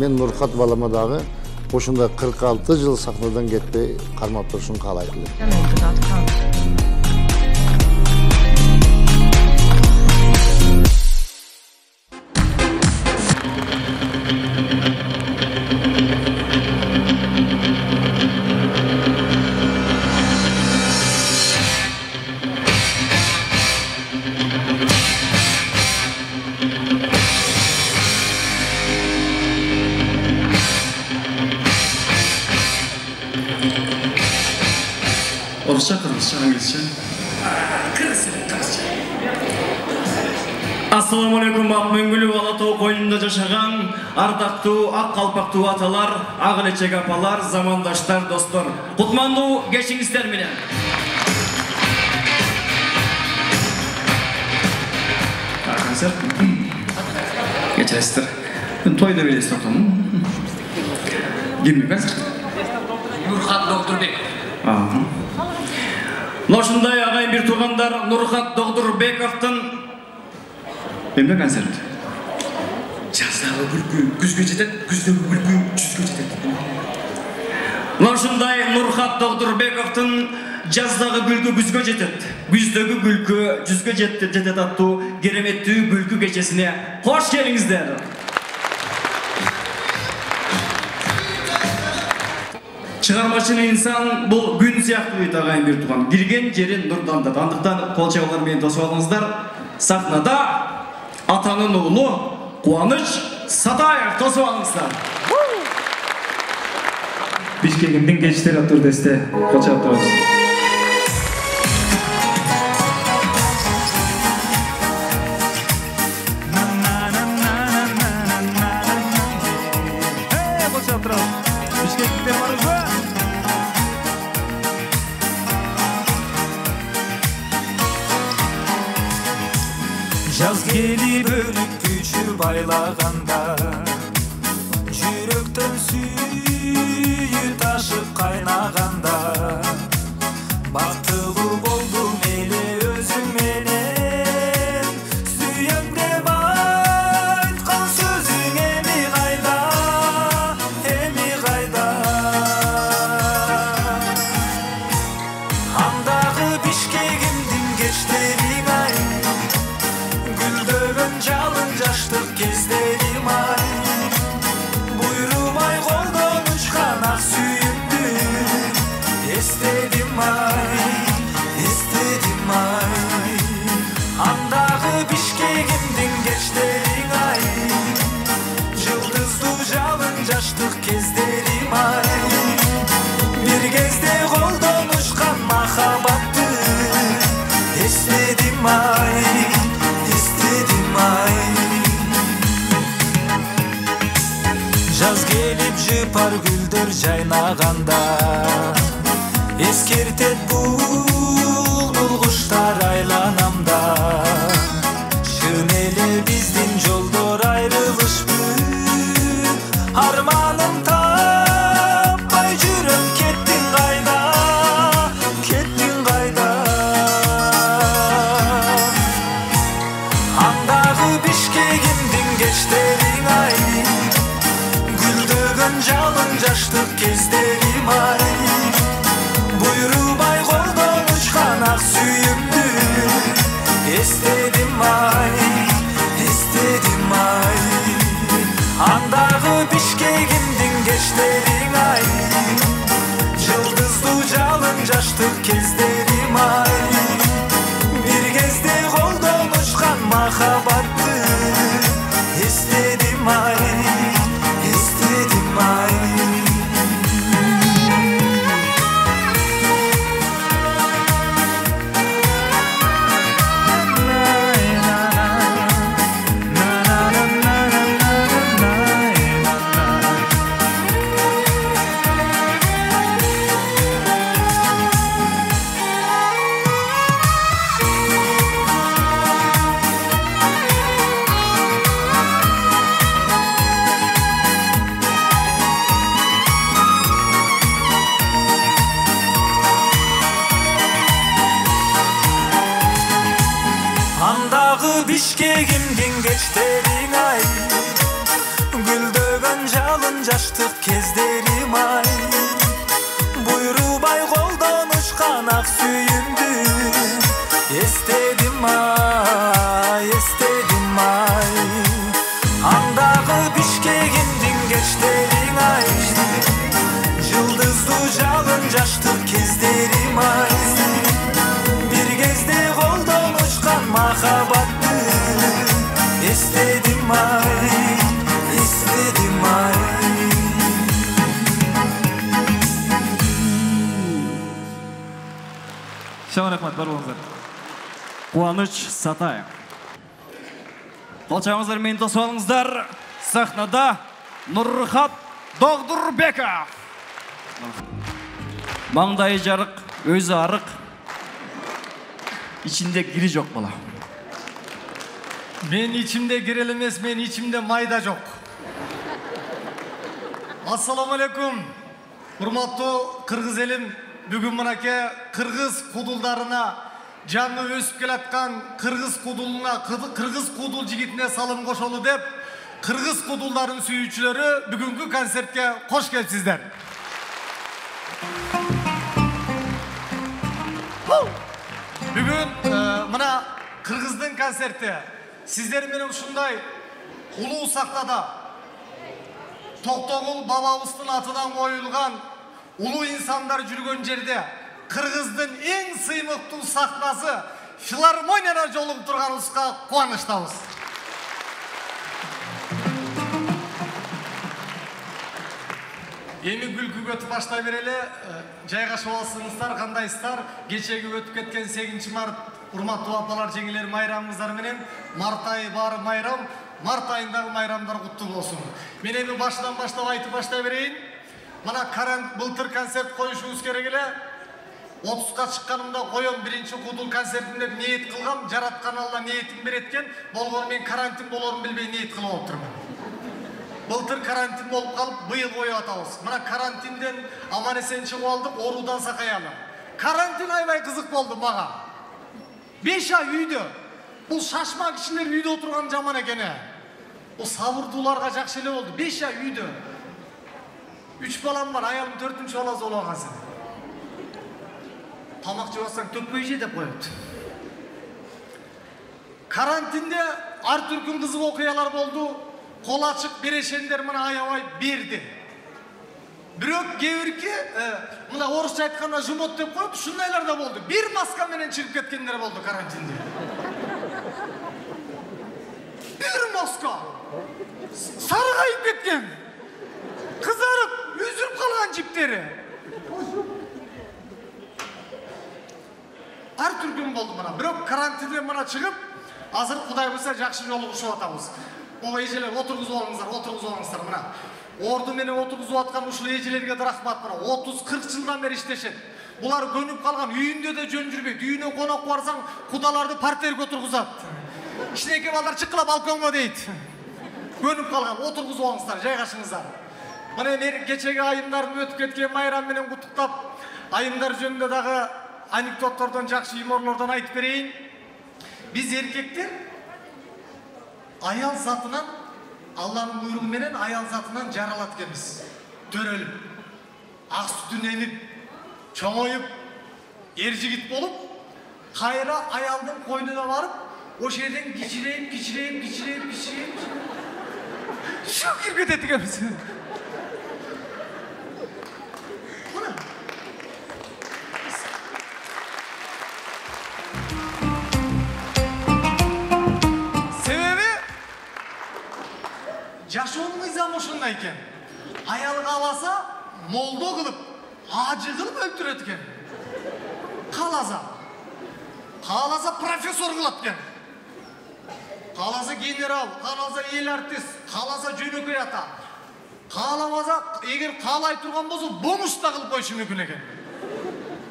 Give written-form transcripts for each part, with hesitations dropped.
мен Нурхат балама дагы ошондой 46 жыл сахнадан кетпей кармап турушун каалайт элем. Orusça, kırgızca, İngilizce. Kırgızca. Assalamu alaikum, Akmengülü Alatoğ koyununda yaşagan ardактуу ак kalpaktуу atalar, ağılçek apalar, zamandaşlar, dostlar. Kutmandu geçinizler mine. Konser. Geçeresizler. Toyda bile istiyorum. Kimlik konser? Nurhat Dokturbek. Noşunday ağayın bir tuğandar Nurhat Dokturbekov'tan Emre konser. Жаздағы күлкі күзге жетеді, күздегі күлкі жүзге жетеді. Noşunday Nurhat Dokturbekov'tan жаздағы күлкі күзге жетеді, күздегі күлкі жүзге жетеді аттуу кереметтүү күлкі кечесине хош келиңиздер. Çıgarmacını insan bu gün siyahtı ağayın bir tuğan. Girgen jerin nurdandı. Andықтан kol çabılar meni tosып alыңыздар. Sahnada atanın oğlu Kuanıç Satayev tosып alыңыздар. Bişkek'in geçişleri atır deste. Kol çabıp turabız. Жаз келип өлүп күчү байлағанда жүрөктөн сүйүү ташып кайнаганда бактылуу болдум эле өзүң менен сүйөм деп айткан сөзүң эми кайда андагы Бишкегимдин кечтериң ай жалын жаштык кездерим ай буйрумай колдон учкан ак сүйүмдү эстедим ай андагы Бишкегимдин кечтериң ай жылдыздуу жалын жаштык кездерим ай бир кезде колдон учкан махабатты эстедим ай Жаз келип жыпар гүлдөр жайнаганда эскертет булбул куштар айланамда шын эле биздин жолдор айрылышпы арманым таппай жүрөм кеттиң кайда андагы Бишкегимдин кечтериң ай жалын жаштык кездерим ай буйрубай колдон жалынжаштык кездерим ай буйрубай колдон учкан ак сүйүмдү эстедим ай андагы бишкегимдин кечтериң ай жылдыздуу жалынжаштык кездерим ай бир кезде колдон учкан махабатты эстедим ай Шаман рахмат, бар болыңыздар. Қуаныш Сатаев. Қолшаңыздар мен тосуалыңыздар. Сахнада Нұрхат Доғдырбеков. Маңдайы жарық, өзі арық. İçinde giri жоқ бала. Мен içimde girel емес, мен içimde майда жоқ. Ассаламу алейкум. Урматтуу кыргыз элим, бүгүн мынакей кыргыз кудулдарына жаңы өсүп келаткан кыргыз кудулуна, кыргыз кудул жигитине салым кошолу деп, кыргыз кудулдарын сүйүүчүлөрү бүгүнкү концертке кош келипсиздер. Бүгүн мына кыргыздын концерти сиздер менен ушундай улуу сахнада Токтогул бабабыздын атынан коюлган улуу инсандар жүргөн жерде кыргыздын эң сыймыктуу сахнасы филармонияда жолугуп турганыбызга кубанычтабыз. Эми күлкүгө өтүп баштай берели. Жайгашып алсыңыздар, кандайсыздар? Кечеги өтүп кеткен 8 март урматтуу апалар, жеңелер майрамыңыздар менен март айы баары майрам, март айындагы майрамдар куттуу болсун. Мен эми башынан баштап айтып баштай берейин. Мына былтыр концерт коюшубуз керек эле. 30га чыкканымда коем биринчи кудул концертим деп ниет кылгам. Жараткан Алла ниетин берет экен. Болгону мен карантин болорун билбей ниет кылып отурмун. Былтыр карантин болуп калып, быйыл коюп атабыз. Мына карантинден аман эсен чыгып алдык, оруудан сакаялы. Карантин аябай кызык болду мага. 5 ай үйдө. Бул шашма кишилер үйдө отурган жаман экен. Бул сабырдууларга жакшы эле болду. 5 ай үйдө. 3 балам бар, аялым 4-үнчү баласы болуп алгансың. Тамак жеп атсаң төкпөй же деп коет. Карантинде ар түркүн кызык окуялар болду. Кол ачык берешендер мына аябай берди. Бирок кээ-бирки мына орусча айтканда жумот деп коюп, ушундайлар да болду. Бир маска менен чыгып кеткендер болду карантинде. Бир маска. Саргайып кеткен. Кызарып, үзүлүп калган жиптери. Ар түркүн болду мына. Бирок карантинден мына чыгып, азыр Кудай буйрса жакшы жолугушуп атабыз. О эжелер отургузуп алыңыздар мына. Орду менен отургузуп аткан ушул эжелерге да рахмат мына. 30-40 жылдан бери иштешет. Булар көнүп калган, үйүндө да жөн жүрбөйт. Үйүнө конок барсаң, кудаларды партерге отургузат. Кичинекей балдар чыккыла балконго дейт. Көнүп калган, отургузуп алыңыздар, жайгашыңыздар. Мына мен кечеги айымдардын өтүп кеткен майрам менен куттуктап, айымдар жөнүндө дагы анекдоттордон, жакшы юморлордон айтып берейин. Биз эркектер аял затынан, Алланын буйругу менен аял затынан жаралат экенбиз. Төрөлүп, ак сүтүн эмип, чоңоюп, эр жигит болуп, кайра аялдын койнуна барып, ошол жерден кичирейип, шу кирип кетет экенбиз. Жашоонун мыйзамы ушундай экен. Аял кааласа молдо кылып, ажы кылып өлтүрөт экен. Кааласа профессор кылат экен. Кааласа генерал, кааласа эл артист, кааласа жөнөкөй ата. Кааламаса, эгер каалай турган болсо, бомуш да кылып коюшу мүмкүн экен.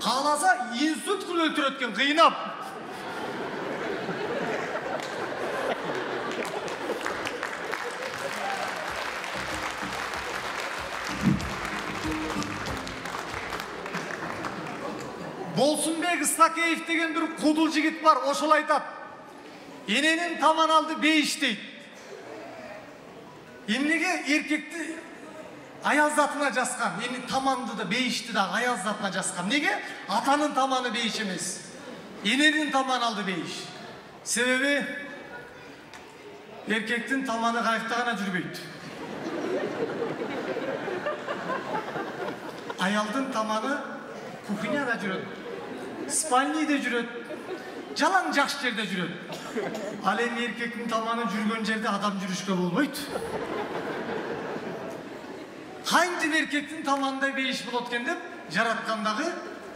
Кааласа инсульт кылып өлтүрөт экен, кыйнап. Болсунбек Ыстакеев деген bir кудул жигит бар, ошол айтат. Эненин таман алды бейиш дейт. Эмнеге эркекти аял затына жасқан. Эми таманды да бейишти да аял затына жасқан. Неге? Атанын таманы бейиш эмес. Эненин таманы алды бейиш. Себеби эркектин таманы кайыкта гана жүрбөйт. Аялдын таманы кухняда жүрөт. Спальныйда жүрөт. Жалаң жакшы жерде жүрөт. Ал эми эркектин таманы жүргөн жерде адам жүрүшкө болбойт. Кантип эркектин таманында бейиш болот экен деп жараткандагы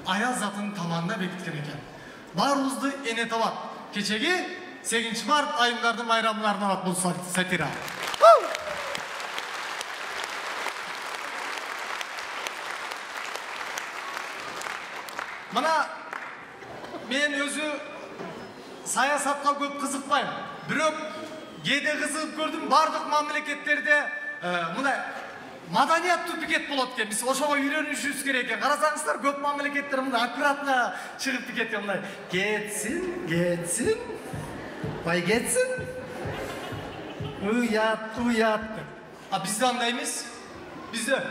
аял затынын таманына бекиткен экен. Баарыбызды эне табат. Кечеги 8 март айымдардын майрамына арналат бул сатира. Мына мен өзү саясатка көп кызыкпайм. Бирок кээде кызыгып көрдүм, бардык мамлекеттерде мындай маданиятты пикет болот экен. Биз ошого үйрөнүшүбүз керек экен. Карасаңыздар, көп мамлекеттер мындай аккуратно чыгып пикетке мындай кетсин, бай кетсин. Уят. А бизде андай эмес. Бизде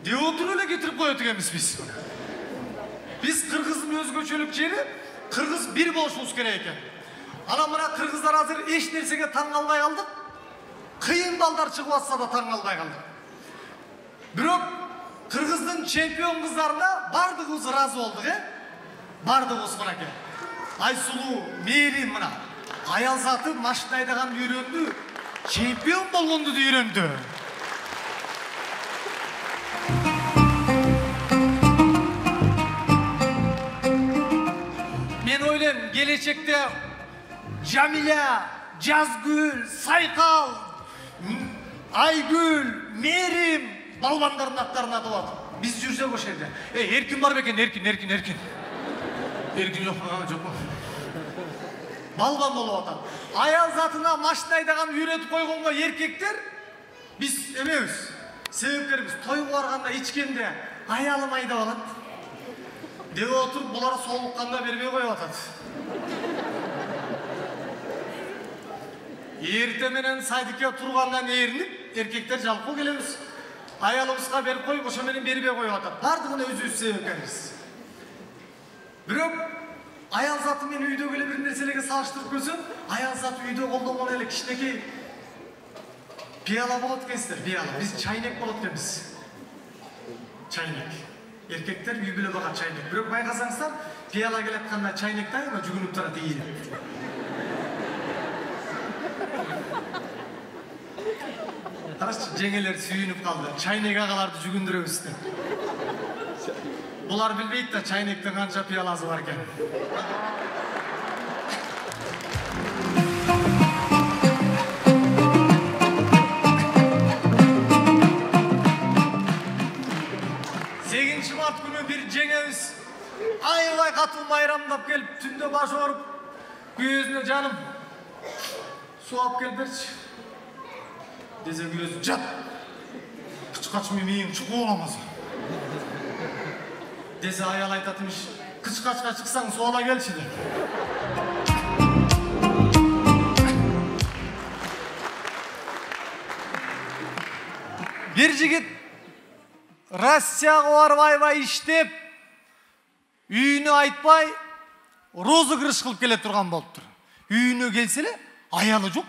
Деотур эле кетирип коет экенбиз биз. Биз кыргыздын өзгөчөлүк жери, кыргыз бир болушубуз керек экен. Ана мына кыргыздар азыр эч нерсеге таң калбай калдык. Кыйын балдар чыгып атса да таң калбай калдык. Бирок кыргыздын чемпион кыздарына бардыгыбыз ыраазы болдук, Бардыгыбыз мынакей. Айсулуу, Мээрим мына. Аял заты машина айдаганды үйрөндү, чемпион болгонду да үйрөндү. Мен ойлойм, келечекте Жамиля, Жазгүл, Сайкал, Айгүл, Мээрим балбандардын аттарын атап атат. Биз жүрсөк ошол жерде. Эркин бар бекен, эркин. Эркин жок. Балбан болуп атат. Аял затына машина айдаганды үйрөтүп койгонго эркектер биз эмебиз. Себепкербиз. Тойго барганда ичкенде аялым айдап алат. Деп отуруп, булар соолукканда бербей коюп атат. Эрте менен сайдыкка тургандан ээринип, эркектер жалпы келебиз. Аялыбызга берип коюп, ошо менен бербей коюп атат. Бардыгына өзүбүз себепкербиз. Бирок аял заты мен үйдөгү эле бир нерселерге салыштырып көрсөм, аял заты үйдө колдонгон эле кичинекей пияла болот экенсиздер, пияла. Биз чайнек болот экенбиз. Чайнек. Эркектер үй бүлө бага чайнек. Бирок байкасаңыздар, пияла келатканда чайнек дайыма жүгүнүп турат ийилип. Карачы, жеңелер сүйүнүп калды. Чайнек агаларды жүгүндүрөбүз деп. Булар билбейт да чайнектин канча пияласы бар экен. Март күнү бир жеңебиз аябай катуу майрамдап келип, түндө башы ооруп, күйөөсүнө жаным суу алып келип берчи десе, күйөөсү жат, кычкач мээң чукуу боламаз десе, аял айтат имиш, кычкачка чыксаң суу ала келчи деп. Бир жигит Россияга барып аябай иштеп, үйүнө айтпай, розыгрыш кылып келе турган болуптур. Үйүнө келсе эле, аялы жок.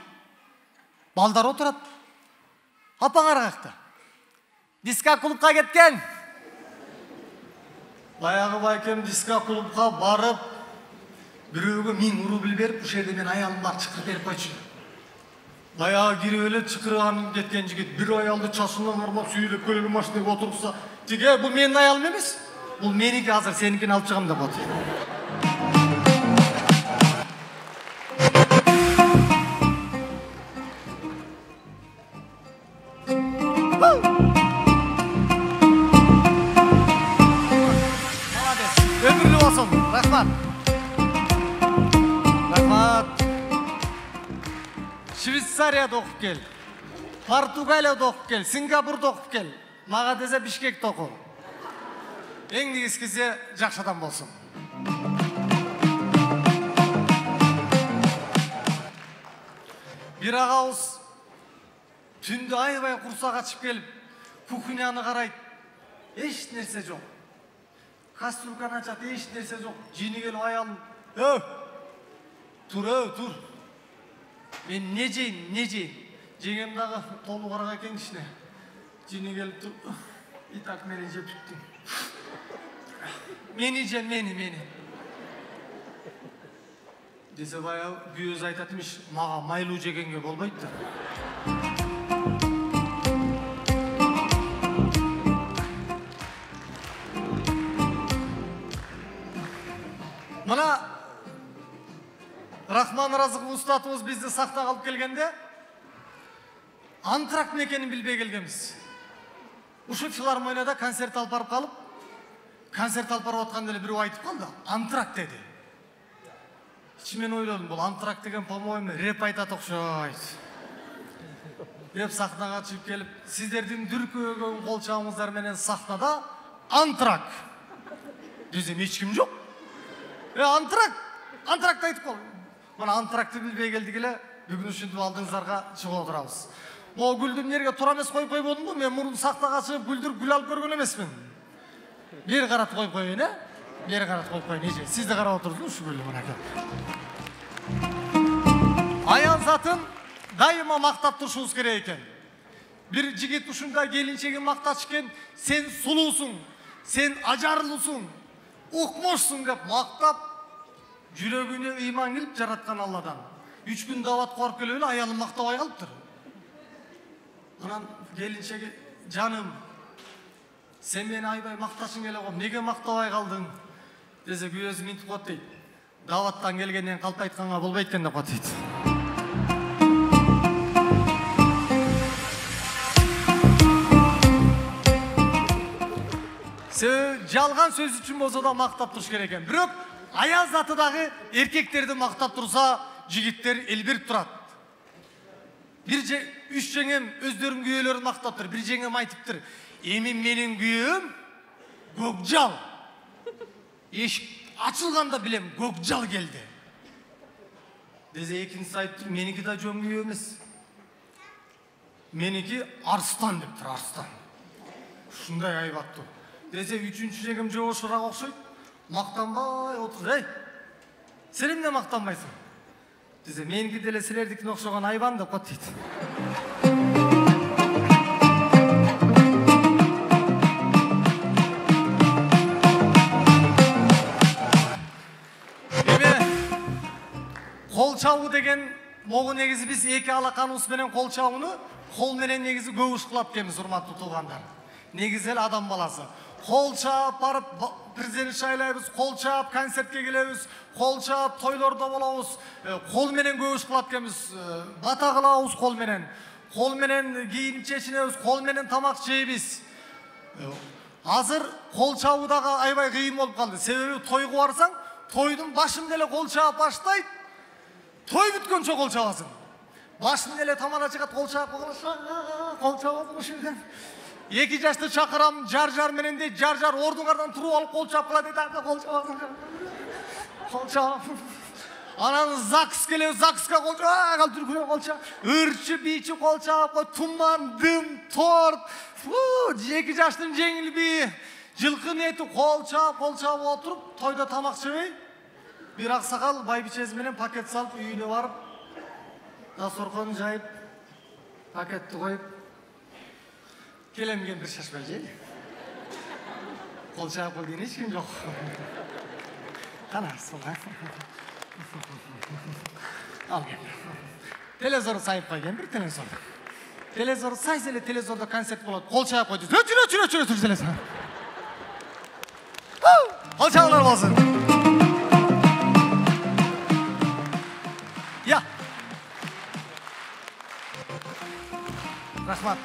Балдар отурат. Апаңар каякта? Диско клубка кеткен. Баягы байкем диско клубка барып, бирөөгө 1000 рубль берип, ушул жерде мен аялым бар, чыкырып берип койчу. Баягы кирип эле чыкырган кеткен жигит бир аялды чашынан арбап сүйрөп келип машинага отурса, тиге бул менин аялым эмес. Бул меники, азыр сеникини алып чыгам деп атат. Молодец. Ömürlü olsun. Rahmat. Rahmat. Швейцарияда окуп кел, Португалияда окуп кел, Сингапурда окуп кел. Мага десе Бишкекте оку. Эң негизгиси жакшы адам болсун. Bir ağız tündü aybay kursağa açıp gelip kukünyanı karayıp eş nerse yok. Kastrurkan açat eş nerse yok. Cini gelip ayalım. Tur. Ben neceyim. Jengem dağı tolu karağa eken işine. Cini gelip tur. İtak meni jep tuttum. Meni. Dese bayağı göz aytatmış, mağa maylu jegenge bolbaydı. Mana Rahman Razıkov ustatımız bizni sakta kalıp gelgende antrakt ekенин bilbey kelgenmiz. Uşu filarmoniyada konsert alып барып kalıp, konsert alып барып атканда эле бирөө айтып калды, антракт dedi. İçimen oyladım, бұл антракт деген, по-моему, реп айтат окшойт. Деп сахнага чыгып келип, сиздердин дүркөөгөн кол чабыңыздар менен сахнада антракт. Десем эч ким жок. Антракт айтып кал. Мына антрактты билбей келдик эле, бүгүн ушинтип алдыңыздарга чыгып отурабыз. Могу гүлдү эмнеге тура эмес коюп койбодумбу? Мен мурун сахнага чыгып гүлдүр алып көргөн эмесмин. Бери каратып коюп коеюн, Бери каратып коюп коеюн, эже. Сиз да карап отурдуңуз ушу гүлдү мынакей. Аял затын дайыма мактап турушубуз керек экен. Бир жигит ушундай келинчегин макташ экен, сен сулуусуң, сен ажарлуусуң, укмошсуң деп мактап, жүрөгүнө ыйман келип жараткан Алладан. 3 күн дават коруп келип эле аялым мактабай калыптыр. Анан келинчеги, жаным, сен мени айбай макташың келе коп, неге мактабай калдың? Десе күйөөсү минтип коет дейт. Даваттан келгенден калп айтканга болбойт экен деп коет дейт. Жалган сөз үчүн болсо да мактап туруш керек экен. Бирок аял заты дагы эркектерди мактап турса, жигиттер элбирип турат. Үч жеңем өздөрүнүн күйөөлөрүн мактаптыр. Бир жеңем айтыптыр. Эми менин күйөөм көкжал. Эшик ачылганда билем көкжал келди. Десе экинчиси айтыптыр, меники да жөн күйөө эмес. Меники арстан дептир, арстан. Ушундай айбаттуу. Десе үчүнчү жеңем жобошураак окшойт. Мактанбай отур. Эй, сен эмне мактанбайсың? Десе меники деле силердикине окшогон айбан деп коет дейт. Кол чабуу деген, могу негизи биз эки алаканыбыз менен кол чабууну кол менен негизи көп иш кылат экенбиз, урматтуу туугандар. Негизи эле адам баласы. Кол чаап барып президент шайлайбыз, кол чаап концертке келебиз, кол чаап тойлордо болобуз, кол менен көп иш кылат экенбиз, бата кылабыз кол менен. Кол менен кийинип чечинебиз, кол менен тамак жейбиз. Азыр кол чабуу дагы айбай кыйын болуп калды. Себеби тойго барсаң, тойдун башында эле кол чаап баштайт. Той бүткөнчө кол чабасың. Башында эле тамара чыгат, кол чаап кол чабасың ушундан. 2 жашты чакырам, жар менен дейт, жар ордуңардан туруп алып кол чаап кала дейт, кол чабасың. Кол чаап. Анан ЗАГС келебиз, ЗАГСка кол чаап, калтырып кол чаап. Өрчү бийчи кол чаап, туман, дым, торт. 2 жаштын жеңилби, жылкы нети кол чаап отуруп, тойдо тамак жебей. Bir aksakal baybiçesi менен paket salıp үйüne varıp, dasturxon jayıp, paketти koyup, kelemigen bir şaşmay jeydi. Kol çağıp kol hiç kim yok. Kana solay. Al gel. Televizoru sayıp koygen bir televizor. Televizoru saysa ele televizorda konsert болады. Kol çağıp koydu. Ötür televizor. Kol çağılar olsun. Ya. Rahmat.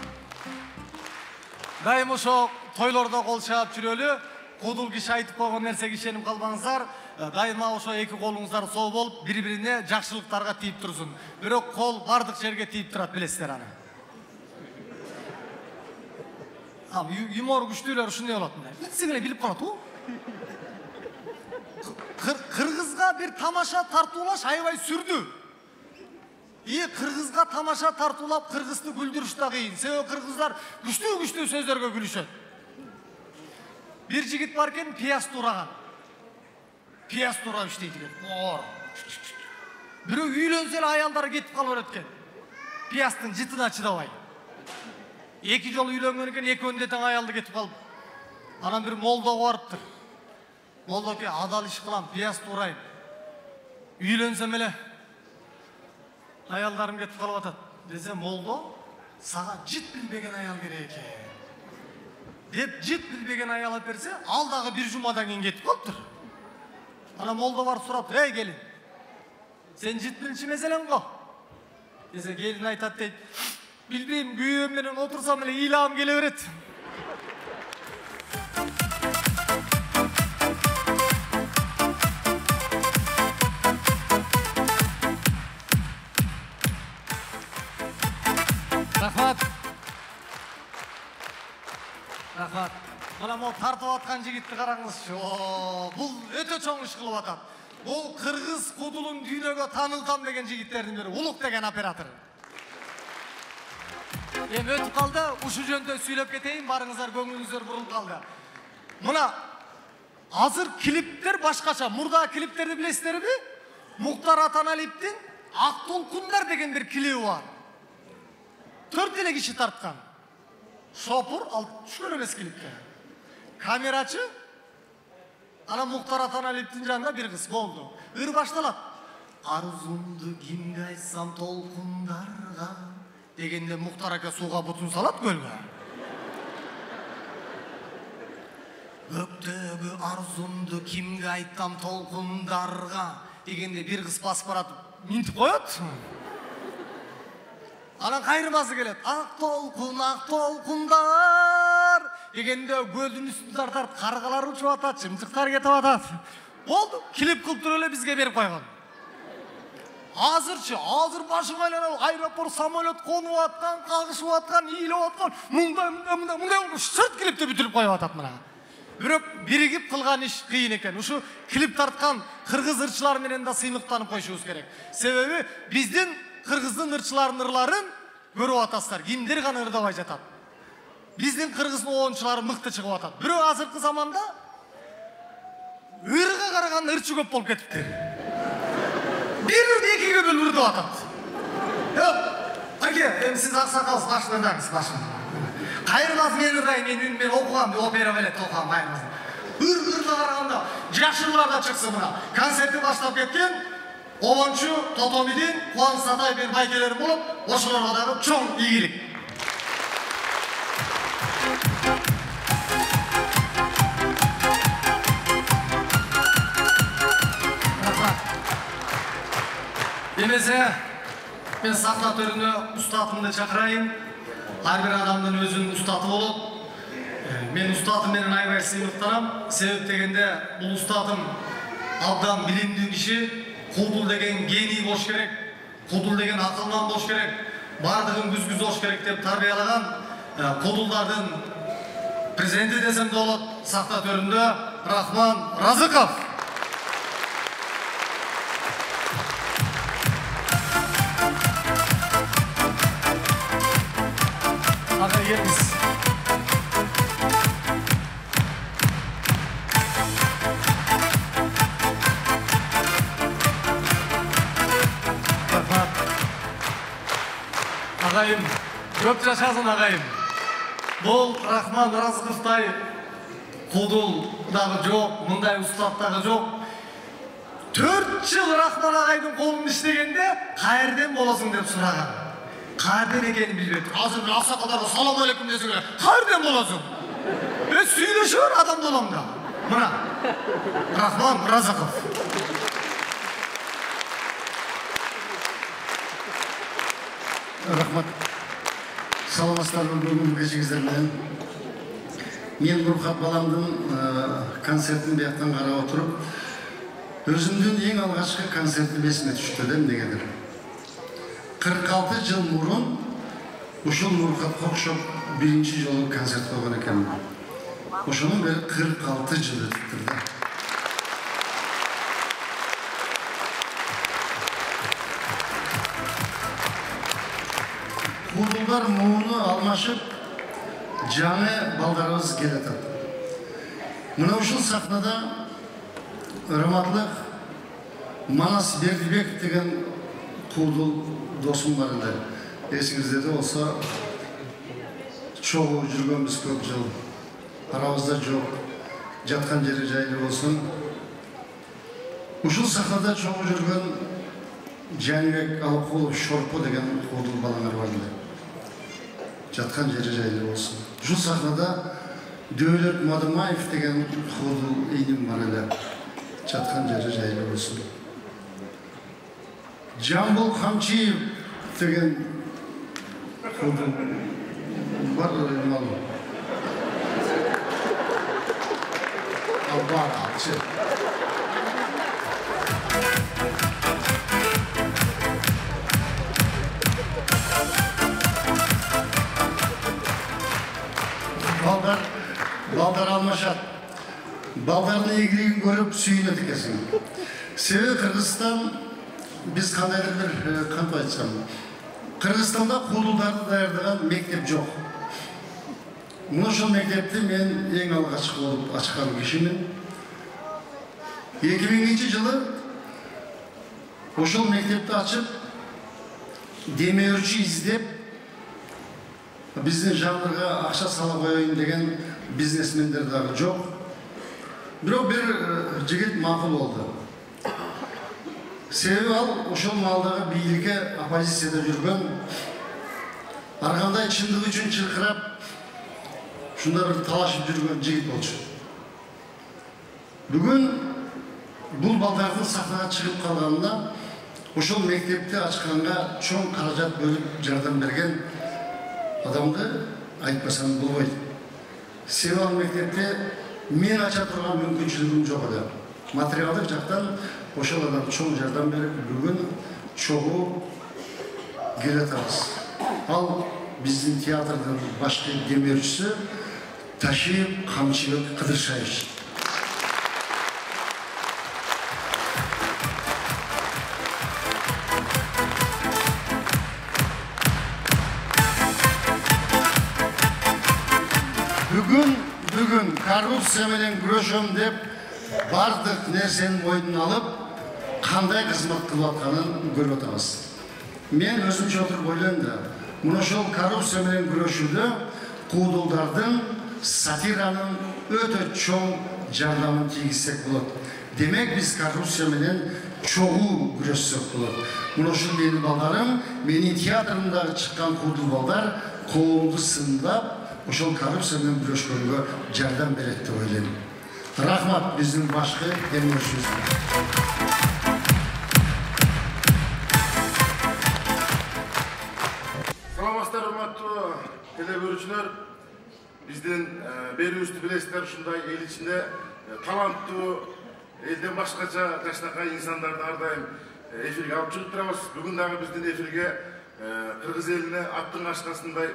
Дайым ошо тойлордо кол чаап жүрөлү, кудул киши айтып койгон нерсеге ишенип калбаңыздар. Дайыма ошо эки колуңуздар сол болуп, бири-бирине жакшылыктарга тийип турсун. Бирок кол бардык жерге тийип турат, билесиздер аны. Юмор күчтүүлөр ушундай болот мындай. Билсең эле билип калат о. Кыргызга бир тамаша тартуулаш аябай сүрдү. Кыргызга тамаша тартуулап кыргызды күлдүрүш да кыйын. Себеби кыргыздар күчтүү сөздөргө күлүшөт. Бир жигит бар экен, пияз тураган. Пияз турап иштейт экен. Оор. Бирөө үйлөнсө эле аялдары кетип калып берет экен. Пияздын жытына чыдабай. 2 жолу үйлөнгөн экен, экөөнү тең аялды кетип калып. Анан бир молдого барыптыр. Молдо ке адал иш кылам, пияз турайм. Үйлөнсөм эле аялдарым кетип калып атат. Десе молдо, сага жит билбеген аял керек экен. Деп жит билбеген аял алып берсе, ал дагы бир жумадан кийин кетип калыптыр. Анан молдо барып сурап, "Эй келин, сен жит билчү эмес элең го?" Десе келин айтат дейт, "Билбейм, күйөөм менен отурсам эле ыйлагым келе берет." Рахмат. Мына могу тартып аткан жигитти караңызчы. Бул өтө чоң иш кылып атат. Бул кыргыз кудулун дүйнөгө таанылтам деген жигиттердин бири, Улук деген оператор. Эми өтүп калды, ушу жөнүндө сүйлөп кетейин, барыңыздар көңүлүңүздөр бурулуп калды. Мына азыр клиптер башкача. Мурда клиптерди билесиздерби? Муктар Атаналиевдин Ак толкундар деген бир клиби бар. 4 эле киши тарткан. Шопур, ал түшкөн эмес клипке. Камерачы, анан Муктар Атаналиевдин жанында бир кыз болду. Ыр башталат. Арзумду кимге айтсам толкундарга дегенде Муктар ака сууга бутун салат көлгө. Көктөгү арзумду кимге айтсам толкундарга дегенде бир кыз басып баратып минтип коет. Анан кайрымасы келет. Ак толкундар дегенде көлдүн үстүн тартат, каргалар учуп атат, чымчыктар кетип атат. Болду, клип кылып туруп эле бизге берип койгон. Азыр башым айланып, аэропорт, самолет конуп аткан, кагышып аткан, ыйлап аткан, мындай шырт клипти бүтүрүп коюп атат мына. Бирок биригип кылган иш кыйын экен. Ушу клип тарткан кыргыз ырчылар менен да сыймыктанып коюшубуз керек. Себеби биздин кыргыздын ырчыларынын ырларын көрүп атасыздар. Кимдер гана ырдабай жатат. Биздин кыргыздын оончулары мыкты чыгып атат. Бирок азыркы заманда ырга караган ырчы көп болуп кетиптир. Бир ырды экиге бөлүп ырдап атат. Аке, эми сиз аксакалсыз, башын ырдаңыз, башын. Кайрылас мен ырдайм, мен окугам, опера балет окугам, кайрылас. Ырга караганда жашырлар да чыксын мына. Концертти баштап кеткен Обончу, Тотомидин, Кубаныч Сатаевдин байкелери болуп, ошолорго дагы чоң ийгилик. Демесе, мен сахна төрүнө устатымды чакырайын. Ар бир адамдын өзүнүн устаты болот. Мен устатым менен аябай сыймыктанам. Себеп дегенде бул устатым абдан билимдүү киши. Кудул деген гений болуш керек, кудул деген акылман болуш керек, бардыгын күзгүзөш керек деп тарбиялаган кудулдардын президенти десем де болот. Сахна төрүндө Рахман Разыков. Ага, келиңиз. Агайым, көп жашасын агайым. Бул Рахман Разыковтай кудул дагы жок, мындай устат дагы жок. 4 жыл Рахман агайдын колун иштегенде каерден болосуң деп сураган. Каерден экенин билбейт. Азыр бир аксакалдарга салам алейкум десең эле, каерден болосуң? Сүйлөшөр адам болом да. Мына Рахман Разыков. Рахмат. Саламатсыздарбы бүгүнкү кечиңиздер менен. Мен Нурхат баламдын концертин бияктан карап отуруп, өзүмдүн эң алгачкы концертим эсиме түштү да эмнегедир. 46 жыл мурун ушул Нурхатка окшоп birinci жолу концерт койгон экен. Ошонун бери 46 жыл өтүптүр да. Куудулдар мууну алмашып, жаңы балдарыбыз келатат. Мына ушул сахнада ырматтык Манас Бердибеков деген куудул досум бар эле. Эсиңизде болсо, чогуу жүргөнбүз көп жыл. Арабызда жок, жаткан жери жайлуу болсун. Ушул сахнада чогуу жүргөн Жаныбек Алыкулов Шорпо деген куудул балаңар бар эле. Жаткан жери жайлуу болсун. Ушул сахнада Дөөлөт Мадымаев деген куудул ийним бар эле. Жаткан жери жайлуу болсун. Жамбыл Камчиев деген куудул бар малым. Бар алчы. Балдар алмашат. Балдардын ийгилигин көрүп сүйүнөт экенсиң. Себеби Кыргызстан биз кандайдыр бир кантип айтсам, Кыргызстанда куудулдарды даярдаган мектеп жок. Мына ошол мектепти мен эң алгачкы болуп ачкан кишимин. 2000-жылы ошол мектепти ачып, демөөрчү издеп, биздин жанрга акча сала коеюн деген бизнесмендер дагы жок. Бирок бир жигит макул болду. Себеби ал ошол маалдагы бийликке оппозицияда жүргөн, ар кандай чындык үчүн чыркырап, шунда бир талашып жүргөн жигит болчу. Бүгүн бул балдардын сахнага чыгып калганында ошол мектепти ачканга чоң каражат бөлүп жардам берген адамды айтпасам болбойт. Себеби ал мектепте мен ача турган мүмкүнчүлүгүм жок эле. Материалдык жактан ошол адам чоң жардам берип, бүгүн чогуу келатабыз. Ал биздин театрдын башкы демөөрчүсү Ташиев Камчыбек Кыдыршаевич. Бүгүн коррупция менен күрөшөм деп бардык нерсени мойнуна алып, кандай кызмат кылып атканын көрүп атабыз. Мен өзүмчө отуруп ойлойм да, мына ошол коррупция менен күрөшүүдө куудулдардын, сатиранын өтө чоң жардамын тийгизсек болот. Демек биз коррупция менен чогуу күрөшсөк болот. Мына ушул менин балдарым, менин театрымдагы чыккан куудул балдар коомду сындап, ошол коррупция менен күрөшкөнгө жардам берет деп ойлойм. Рахмат биздин башкы демөөрчүбүзгө. Саламатсыздар, урматтуу телебөрүүчүлөр. Биздин берүүбүздү билесиздер, ушундай эл ичинде таланттуу, элден башкача жашнакай инсандарды ар дайым эфирге алып чыгып турабыз. Бүгүн дагы биздин эфирге кыргыз элине аттын кашкасындай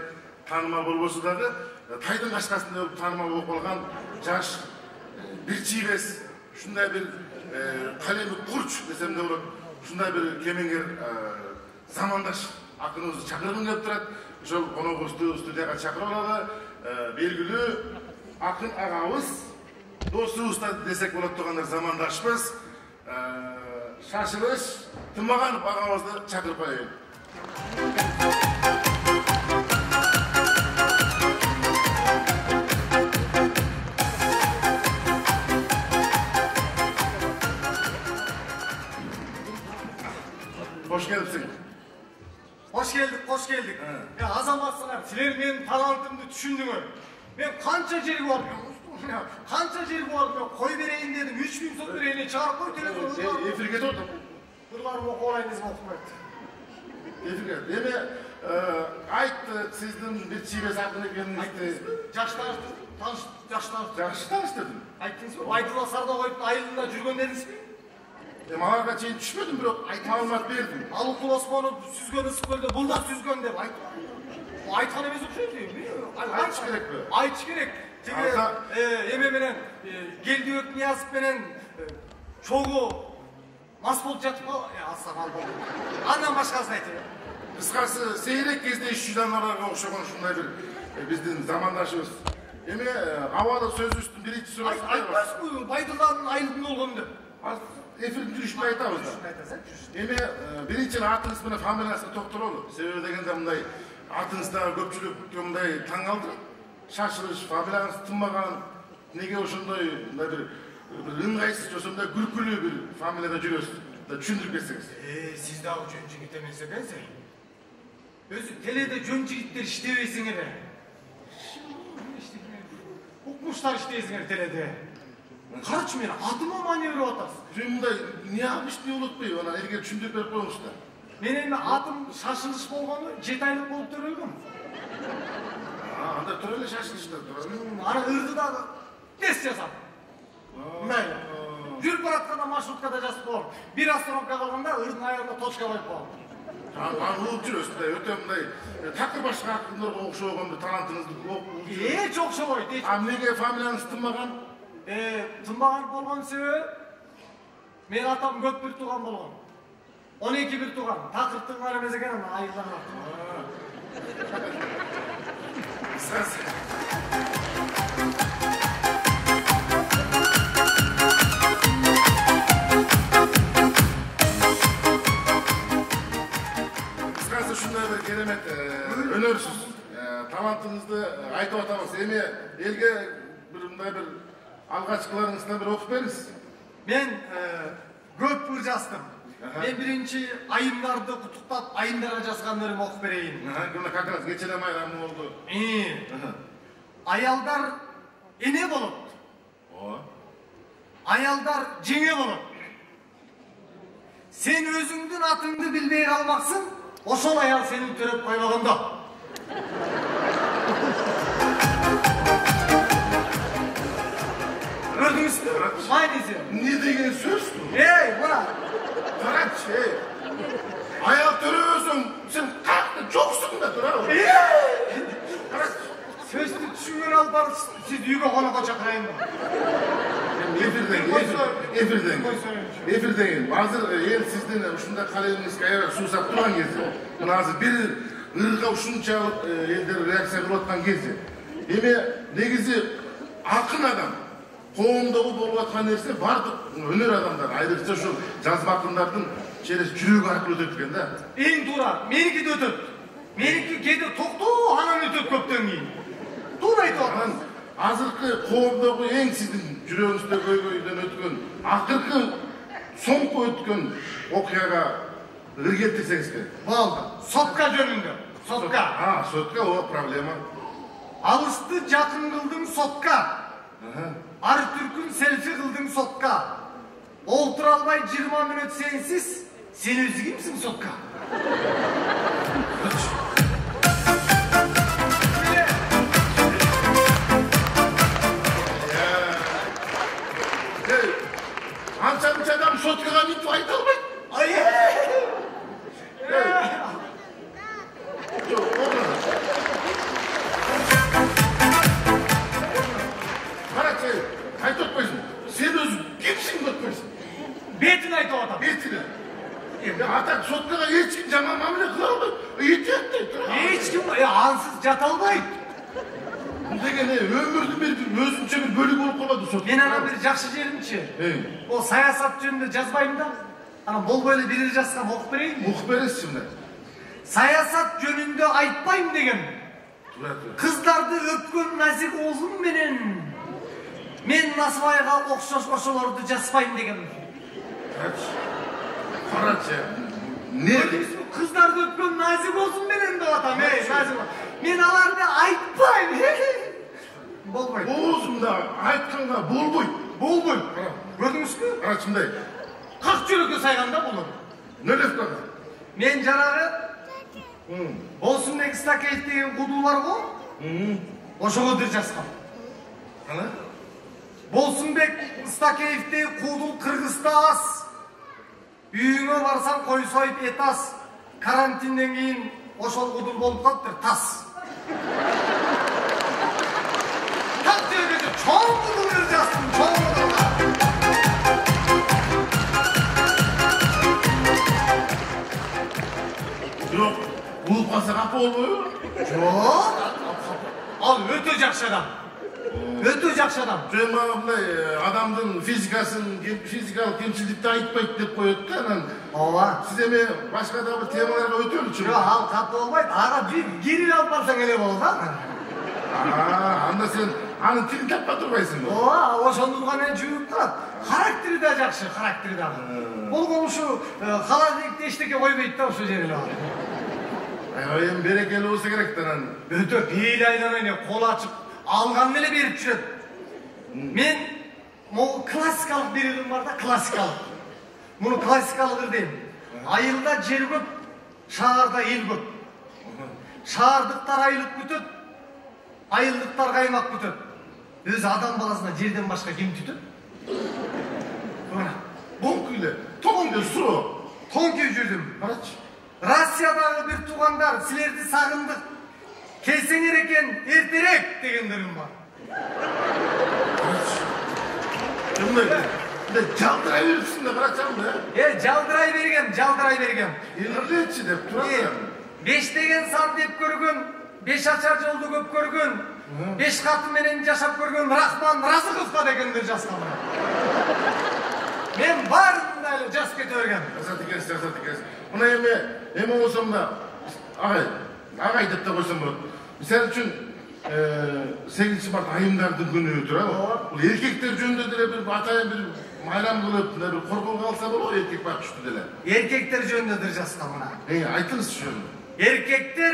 таанымал болбосо дагы, тайдын кашкасындай таанымал болуп калган жаш бир чийбес, ушундай бир калеми курч десем да болот, ушундай бир кемеңгер замандаш акыныбызды чакыргым келип турат. Ошол коногубузду студияга чакырып алалы. Белгилүү акын агабыз, досубуз десек болот тургандар, замандашпыз. Шашылыш Тымаганов агабызды чакырып коеюн. Hoş geldin. Hoş geldik. Azamatsınlar, sizler benim talantımды düşündüңөр. Ben kança jeri var, koy vereyim dedim, 3000 so'm vereyim, çağırıp koy telefonu. Efirge tuttum. Bunlar oku olayınız mı okumaydı? Efirge, deme aytты, sizdin bir çiğbez hakkını kendinizdi. Yaşlar tanıştırdın. Ayttınız mı? Aytıla sarda koyup ayılında жүргөн dediniz mi? Mağarga çeyin düşmedim, bir malumat verdim. Alıkul Osman'ı süzgön ısık gölde, buldak süzgön de. Aytan emez okşaydı. Айтыш керек пе? Айтыш керек. Тиги эме менен Келдибек Ниязов менен чогуу мас болуп жатып алсам ал болду. Андан башкасын айтып. Кыскасы сейрек кезде иш жудандарга окшогон ушундай бир биздин замандашыбыз. Эме абада сөзүбүздүн биринчи сөзү айтпайсызбы Байдылдын айылдын болгон деп. Эфирдин жүрүшүндө айтабыз да. Эме биринчи атыңыз менен фамилиясына токтололу. Себеби дегенде мындай атыңыздагы көпчүлүк мындай таң калтырат. Шашылыш, фамилияңыз тынмаган, неге ошондой мындай бир ыңгайсыз же ошондой күлкүлүү бир фамилияда жүрөсүз? Түшүндүрүп берсеңиз. Сиз дагы жөн жигит эмес экенсиз. Өзү теледе жөн жигиттер иштебейсиңер. Укмуштар иштейсиңер теледе. Карачы мен атыма маневр атасыз. Мындай необычный болуп атпайбы? Анан элге түшүндүрүп берип коюңуз да. Мен эми атым шашылыш болгону 7 айлык болуп төрөлгөм. Анда тура эле шашылышта турат. Ана ырды дагы тест жасап. Мындай. Жүрүп баратканда маршруткада жазып коем. Бир остановка калганда ырдын аягына точка коюп коем. Угуп жүрөсүз да, өтө мындай такыр башка акындырга окшогон бир талантыңызды Эч окшобойт. Эмнеге фамилияңыз тынмаган? Тынмаган болгон себеби мен атам көп бир тууган болгон. 12 бир тууган. Такырттын бар эмес экен, аны айылдан Кыскасы ушундай бир керемет өнөрсүз талантыңызды айтып атабыз. Эми элге бир мындай бир алгачкыларыңыздан бир окуп бериңиз. Мен көп ыр жаздым. Мен биринчи айымдарды куттуктап, айымдарга жазгандарым окуп берейин. Как раз кечене майрамы болду. Аялдар эне болот. Аялдар жеңе болот. Сен өзүңдүн атыңды билбей калмаксың, ошол аял сени төрөп койбогондо. Көрдүңүзбү? Майнеси. Не деген сөз бул? Мына. Карачы. Аял төрөбөсөң, сен каякта жоксуң да тура. Карачы. Сөздү түшүнгөн албар, сиз үйгө конокко чакырайынбы? Эфирден. Азыр эл сиздин ушундай калемиңизге аябай суусап турган кезде, мына азыр бир ырга ушунчалык элдер реакция кылып аткан кезде, эми негизи акын адам коомдогу болуп аткан нерсе бардык өнөр адамдар, айрыкча ушул жазма акындардын через жүрөгү аркылуу өтөт экен да. Эң туура, меники да өтөт. Меники кээде токтоо, анан өтөт көптөн кийин. Туура айтып атасыз. Азыркы коомдогу эң сиздин жүрөгүңүздө көйгөйдөн өткөн, акыркы соңку өткөн окуяга ыр келтирсеңиз керек. Болду. Сотка жөнүндө. Сотка. Сотка о проблема. Алысты жакын кылдың сотка. Ар түркүн селфи кылдың сотка. Олтура албай 20 мүнөт сенсиз, сен өзү кимсиң сотка? Анча адам соткага минтип айта албайт. Карачы, айтып атпайсың. Сен өзүң кимсиң деп атпайсың. Бетин айтып атам. Бетин. Атак соткага эч ким жаман мамиле кыла албайт. Итет. Эч ким ансыз жата албайт. Деген өмүрдүн бир өзүнчө бир бөлүгү болуп калады сот. Мен ана бир жакшы жеримчи. Ол саясат жөнүндө жазбайм да. Ана болбой эле бир жазсам окуп берейинби? Окуп бересиз мына. Саясат жөнүндө айтпайм деген. Кыздарды өпкөн назик оозум менен мен Насыбайга окшош ошолорду жазбайм деген. Карачы. Не? Кыздарды өпкөн назик оозум менен деп атам, назик. Мен аларды айтпайм. Болбойт. Оозумда айтканга болбойт. Болбойт. Көрдүңүзбү? Карачы мындай. Как жүрөккө сайганда болот. Нөлөфтөн. Мен жанагы Болсунбек Стакеев деген кудул бар го? Ошого дыр жазгам. Кана? Болсунбек Стакеевдей кудул Кыргызда аз. Үйүңө барсаң кой союп эт аз. Карантинден кийин ошол кудул болуп калыптыр, тас. Çoğun kılır jasın, çoğun kılır. Yok, bulup kalsa kapı olmuyor. Yok. Al öte jakşı adam. Öte jakşı adam. Sen bana bunday adamdın fizikal kemçilikte aytmayıp dep koyuyordu da anan. Ova. Size mi başka da bir temalarga ötüyor için? Yok al kapı olmaydı. Ağa bir geri alıp barsan ele olur da. Anda sen anın tilin tappa durbaysın mı? Ova, oşondurgan en jүйүп турат. Характери да жакшы, характери да. Болгон ушу холодильникте эчтеке койбойт да ошол жерге. Эми берекелүү болсо керек да анан. Өтө бейли айланайын кол ачып алган эле берип жүрөт. Мен могу классикалык берилим бар да, классикалык. Муну классикалык дейм. Айылда жер көп, шаарда эл көп. Шаардыктар айылып бүтөт, айылдыктар каймак бүтөт. Өзү адам баласына жерден башка ким түтөт? Бонкүйле, тоңуңда суроо. Тоң кийип жүрдүм. Карачы. Россиядагы бир туугандар, силерди сагындык. Келсеңер экен, эртерээк дегендерим бар. Эмне жалдырай берипсиң да карачам да. Жалдырай бергем. Элчи деп турат. 5 деген сан деп көргөн, 5 ачар жолду көп көргөн, 5 каты менен жашап көргөн Рахман Разыковка дегендер жазган. Мен баарын да эле жазып кете бергем. Жасат экенсиз. Мына эме болсом да агай деп да койсом болот. Мисалы үчүн 8 март айымдардын күнү туурабы? Бул эркектер жөнүндө деле бир атайын бир майрам кылып, бир коргоого алса болобу эркек бакчыштуу деле. Эркектер жөнүндө жазган мына. Айтыңыз ушуну. Erkekler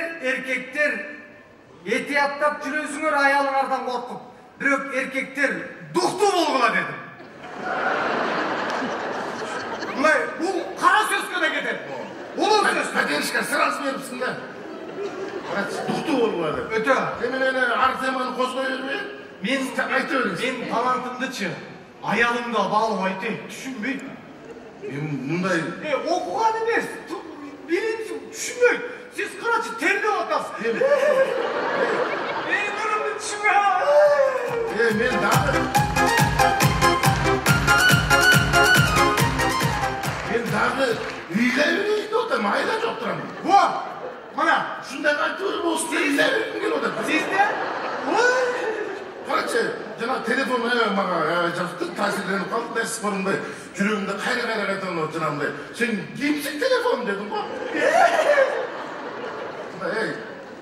etiyаттап жүрөсүңөр аялыңардан коркуп. Бирок эркектер дуктуу болгула дедим. Мындай бул кара сөзгө да кетет. Улуу сөз. Кадешка сразу берипсиң да. Дуктуу болгула деп. Өтө. Эми ар теманы козгой бербей. Мен талантымдычы аялымды багып айтайын, түшүнбөйт. Мындай окуган эмес. Билимсиң, түшүнбөйт. Siz kıraçı terli otasın. Benim önümde çıkıyor. Men dagı üylerimde otam, ayla çok duramam. Mana. Şundan aytıyorum olsun, üylerimde gel otam. Sizde? Kıraçı, cana telefonu bana jaktı, tasirlenip kaldı da sporumda, yürüyümde kayra kaytan o canamda. Sen kimsin telefon dedim bu?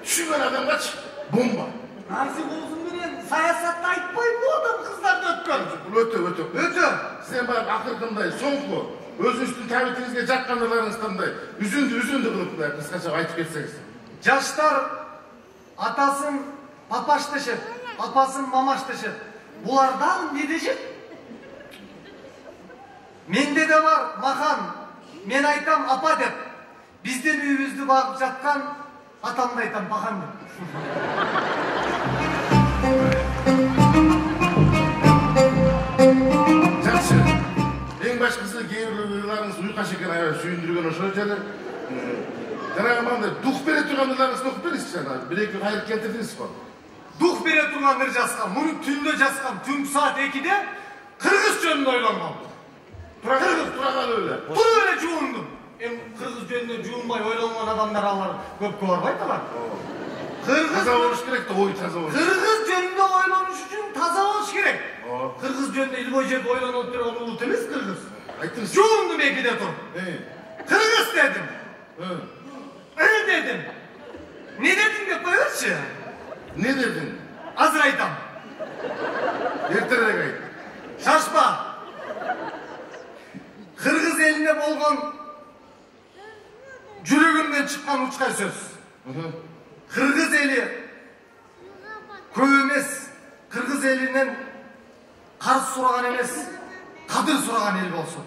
Düşünmen adam kaç, bomba. Nasip olsun benen sayasatta aytpayım bu adam kızlardı ötkön. Ötö. Sen bana akırkımday, soňku, özünüzün tabitinizge jakkanlarınızdanday, üzündü kılıplar, kıskaça aytıp ketseniz. Жаштар атасын папаш дешет, апасын мамаш дешет. Булардан не дешет? Менде де бар махан, мен айтам апа деп. Бизден үйүбүздү багып жаткан атамды айтам бахан деп. Жақсы. Ең башкысы кейбірлеріңіз ұйқаш екен аяқ сүйіндірген ошол жерлер. Жаңағы маңда дух бере тұрғандыларыңыз дух бересіз жаңа. Бір-екі қайыр келтірдіңіз ба? Дух бере тұрғандар жазған. Мұны түнде жазған. Түнгі саат 2-де қырғыз жөнінде ойланған. Тұраған öyle. Тұр öyle жуындым. Қырғыз жөнінде жуынбай ойланған адамдар алар көпке барбайды алар. Таза болуш керек да, ой таза болуш. Қырғыз жөнінде ойлануш үшін таза болуш керек. Қырғыз жөнінде ил бой жерде ойланып тұрған ұлт емес қырғыз. Айтыңыз. Жуындым 2-де тұр. Қырғыз дедім. Dedim. Ne dedin de koyarşı? Ne dedin? Azır aytam. Erterek ayt. Şaşma. Kırgız eline bolgan жүрөгүмдөн çıkan uçkay söz. Kırgız eli köp emes. Kırgız elinden karşı suragan emes. Kadır suragan el bolsun.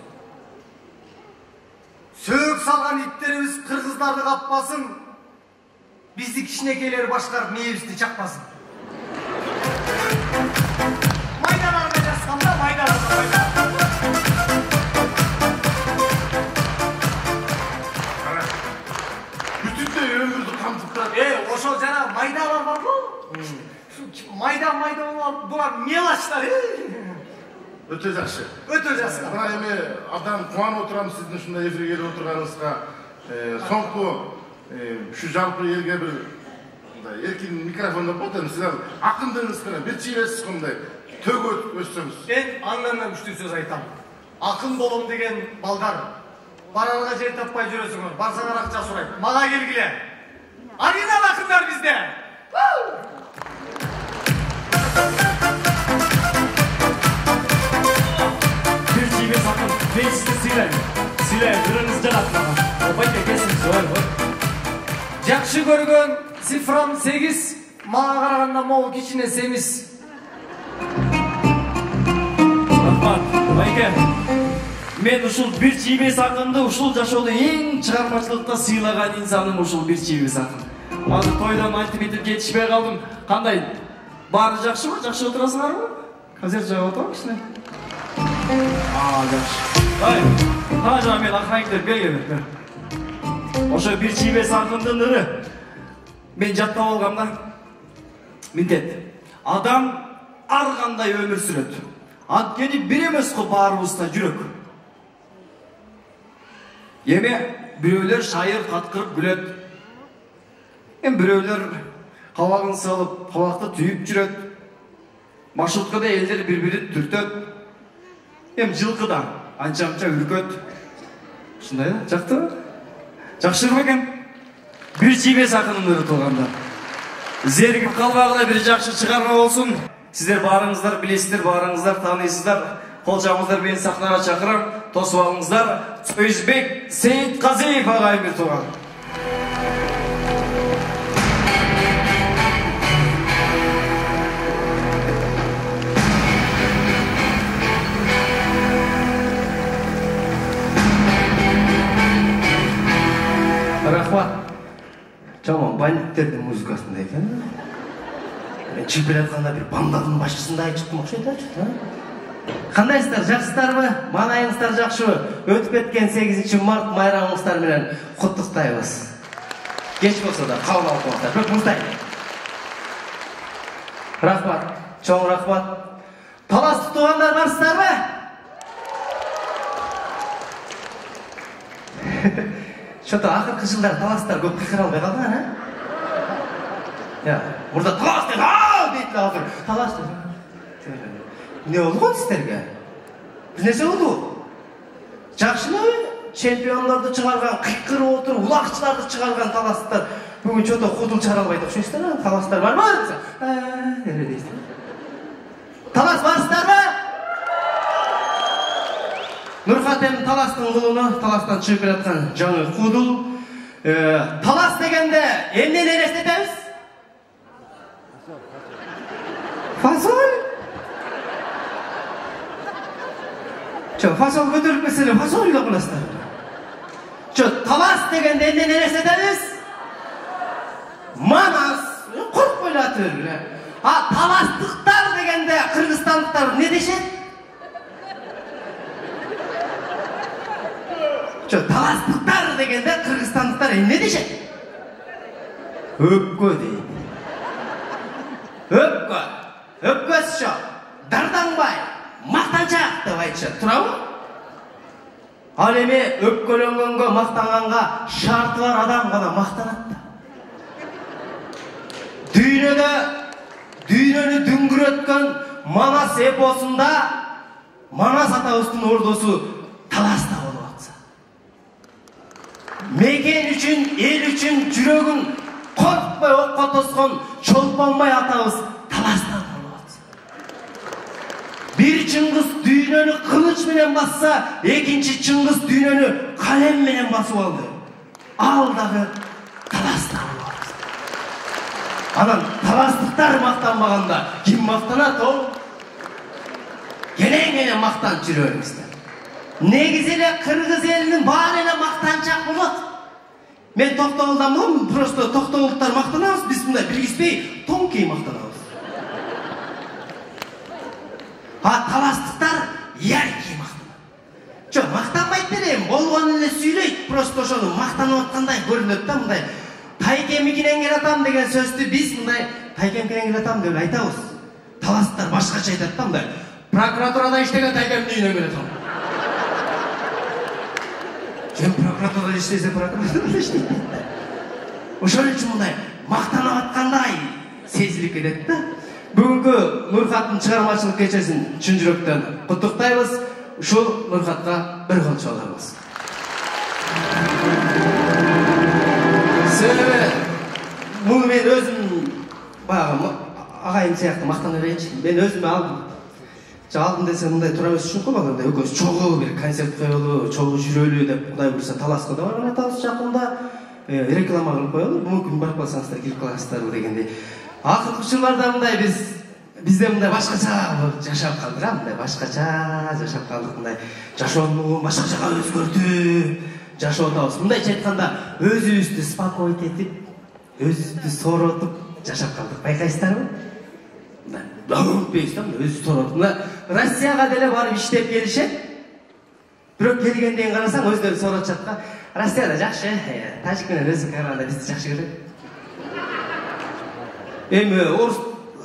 Söğüp salgan itlerimiz kırgızlardı kapmasın. Bizdi kişinekeleri başlar meyvizdi çakmasın. Maydalarda yazsam da maydalarda. Bütün de ömürdü kamtıklar. Oşol jana maydalar var mı? Mayda olup булар мелочтар. Өтө жакшы. Өтө жакшы. Мына эми абдан кубанып отурам сиздин ушундай эфирге келип отурганыңызга. Соңку şu жалпы элге бир мындай эркин микрофондо болот, сиз акындыгыңыз менен бир чыйбайсыз мындай төгөт өссөңүз. Мен андан күчтүү сөз айтам. Акын болом деген балдар барарга жер таппай жүрөсүңөр. Барсаңар акча сурайт. Мага келгиле. Оригинал акындар бизде. Bir çiğme sakın. Ben sizi sileyim. Sileyim. Kırınız canatmadan. Opayda kesin söyle. Жакшы көргөн цифрам 8, мага караганда могу кичине семиз. Рахмат. Байке. Men ушул bir çiğme sakındı. Ушул жашоодо эң чыгармачылыкта сыйлаган инсаным ушул bir çiğme sakın. Азыр тойдон айтып битип кетишпей калдым. Кандай? Баары жакшыбы? Жакшы отурасыңарбы? Концерт жайып отурам кичине. Жакшы. Ай, кажа мен охранниктер бергем. Ошо bir çiğme sakındын ыры. Мен жаттап алгам да. Міндет. Адам ар кандай өмүр сүрөт. Анткени бир эмес го баарыбызда жүрөк. Эми бирөөлөр шайыр каткырып күлөт. Бирөөлөр кабагын салып, кабакты түйүп жүрөт. Маршруткада элдер бири-бирин түртөт. Жылкы да анча-мынча үркөт. Ушундай да, жактыбы? Жакшырбы экен? Bir çiğme sakınımları tolganda. Zergip kalbağına bir jakşı çıkarma olsun. Sizler barыңыздар, bilesizler, barыңızдар, tanıysızlar. Kolçağımızlar beni sahnara çakırır. Tosып alыңыздар. Özbek Seyit Qaziyev ağayın bir toğan. Рахмат. Tamam, banditlerдің музыкасында екен. Мен чемпионат атканда бір бандадың башчысындай чыктым окшойт да. Кандайсыздар, жакшысыздарбы? Маанайыңыздар жакшыбы? Өтүп кеткен 8 март майрамыңыздар менен куттуктайбыз. Кеч болсо да кабыл алып коңуздар. Көп муздайт. Рахмат, чоң рахмат. Таластык туугандар барсыздарбы? Что-то акыркы жылдары таластар көп кыйкыра албай калдыңар, Мурда талас деп, дейт азыр. Талас деп. Не болгон сиздерге? Биз нерсе болду? Жакшымы? Чемпиондорду чыгарган, кыйкырып отуруп, улакчыларды чыгарган таластар бүгүн чото кудул чыгара албайт окшойсуздар, таластар барбы? Дейсиз. Талас барсыздарбы? Нурхатем таластың кулуну, таластан чыгып жаткан жаңы кудул. Талас дегенде эмнени элестетебиз? Фасоль? Фасоль көтөрүп келсе, фасоль деп кыласыздар. Талас дегенде эмнени элестетебиз? Манас, коркпой эле ата бергиле. Таластыктар дегенде кыргызстандыктар не дешет? Таластыктар дегенде кыргызстандыктар эмне дешет? Өпкө дейт. Өпкө. Өпкөсү дардаңбай, мактанчак деп айтышат. Туурабы? Ал эми өпкөлөнгөнгө, мактанганга шарты бар адам гана мактанат да. Дүйнөнү дүңгүрөткөн Манас эпосунда Манас атабыздын ордосу таласта болуп атса. Мекен үчүн, эл үчүн жүрөгүн коркпой окко тоскон Чолпонбай атабыз таласта болуп атса. Бир Чыңгыз дүйнөнү кылыч менен басса, экинчи Чыңгыз дүйнөнү калем менен басып алды. Ал дагы таласта болуп атса. Анан таластыктар мактанбаганда ким мактанат ол? Кенен мактанып жүрөбүздөр. Негизи эле кыргыз элинин баары эле мактанчак болот. Мен Токтогулдан болом, просто токтогулдуктар мактанабыз, биз мындай биргизбей тонкий мактанабыз. Таластыктар яркий мактанат. Мактанбайт делем, болгон эле сүйлөйт, просто ошону мактанып аткандай көрүнөт да, мындай Тайкем менен келатам деген сөздү биз мындай Тайкем менен келатам деп айтабыз. таластар башкача айтат да мындай. Прокуратурада иштеген тайгамдын үйүнөн келет ал. Сен прокуратурада иштесе прокуратурада иштейт. Ошол үчүн мындай мактанып аткандай сезилип кетет да. Бүгүнкү Нурхаттын чыгармачылык кечесин чын жүрөктөн куттуктайбыз. Ушул Нурхатка бир кол чалабыз. Себеби муну мен өзүм баягы агайым сыяктуу мактана берейинчи. Мен өзүмө алдым. Алдым десем мындай тура эмес үчүн койгондо экөөбүз чогуу бир концерт коелу, чогуу жүрөлү деп Кудай буйрса таласка да барган атабыз жакында реклама кылып коелу. Мүмкүн барып калсаңыздар кирип каласыздар дегендей. Акыркы жылдарда мындай бизде мындай башкача жашап калдык, мындай башкача жашап калдык, мындай жашоонун башкачага өзгөртүп жашап атабыз. Мындайча айтканда өзүбүздү спокойт этип, өзүбүздү сооротуп жашап калдык. Байкайсыздарбы? Өкпейсіз да, өзі торотында. Россияға деле барып иштеп келишет. Бирок келгенден карасаң өздөрү соротчатка. Россияда жакшы, тажик менен өзү караганда бизди жакшы көрөт. Эми орус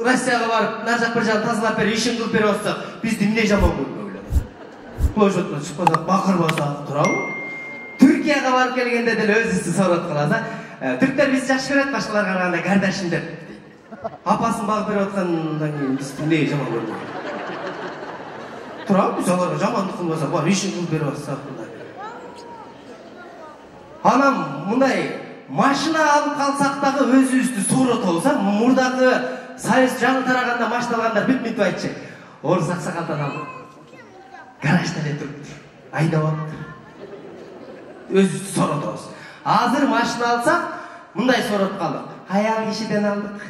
Россияга барып, нар жак бир жагын тазалап берип, ишин кылып берип атсак, бизди эмне жаман көрбөйлөр. Площадьтан чыкпасак, бакырбасак турабы? Түркияга барып келгенде деле өзүбүздү сороткула да. Түрктөр бизди жакшы көрөт, башкаларга караганда кардашим деп. Апасын багып берип аткандан кийин биз эмнеге жаман көрбөйбүз? Турабы, биз аларга жамандык кылбасак, бар ишин кылып берип атсак мындай. Анан мындай машина алып калсак дагы өзүбүздү сооротобуз, мурдагы Союз жаңы тараганда машиналардан бүт айтчы. Орус аксакалдан алып. Гаражда эле туруптур. Айдап атыптыр. Өзүбүздү сооротобуз. Азыр машина алсак, мындай сооротуп калдык. Аял кишиден алдык.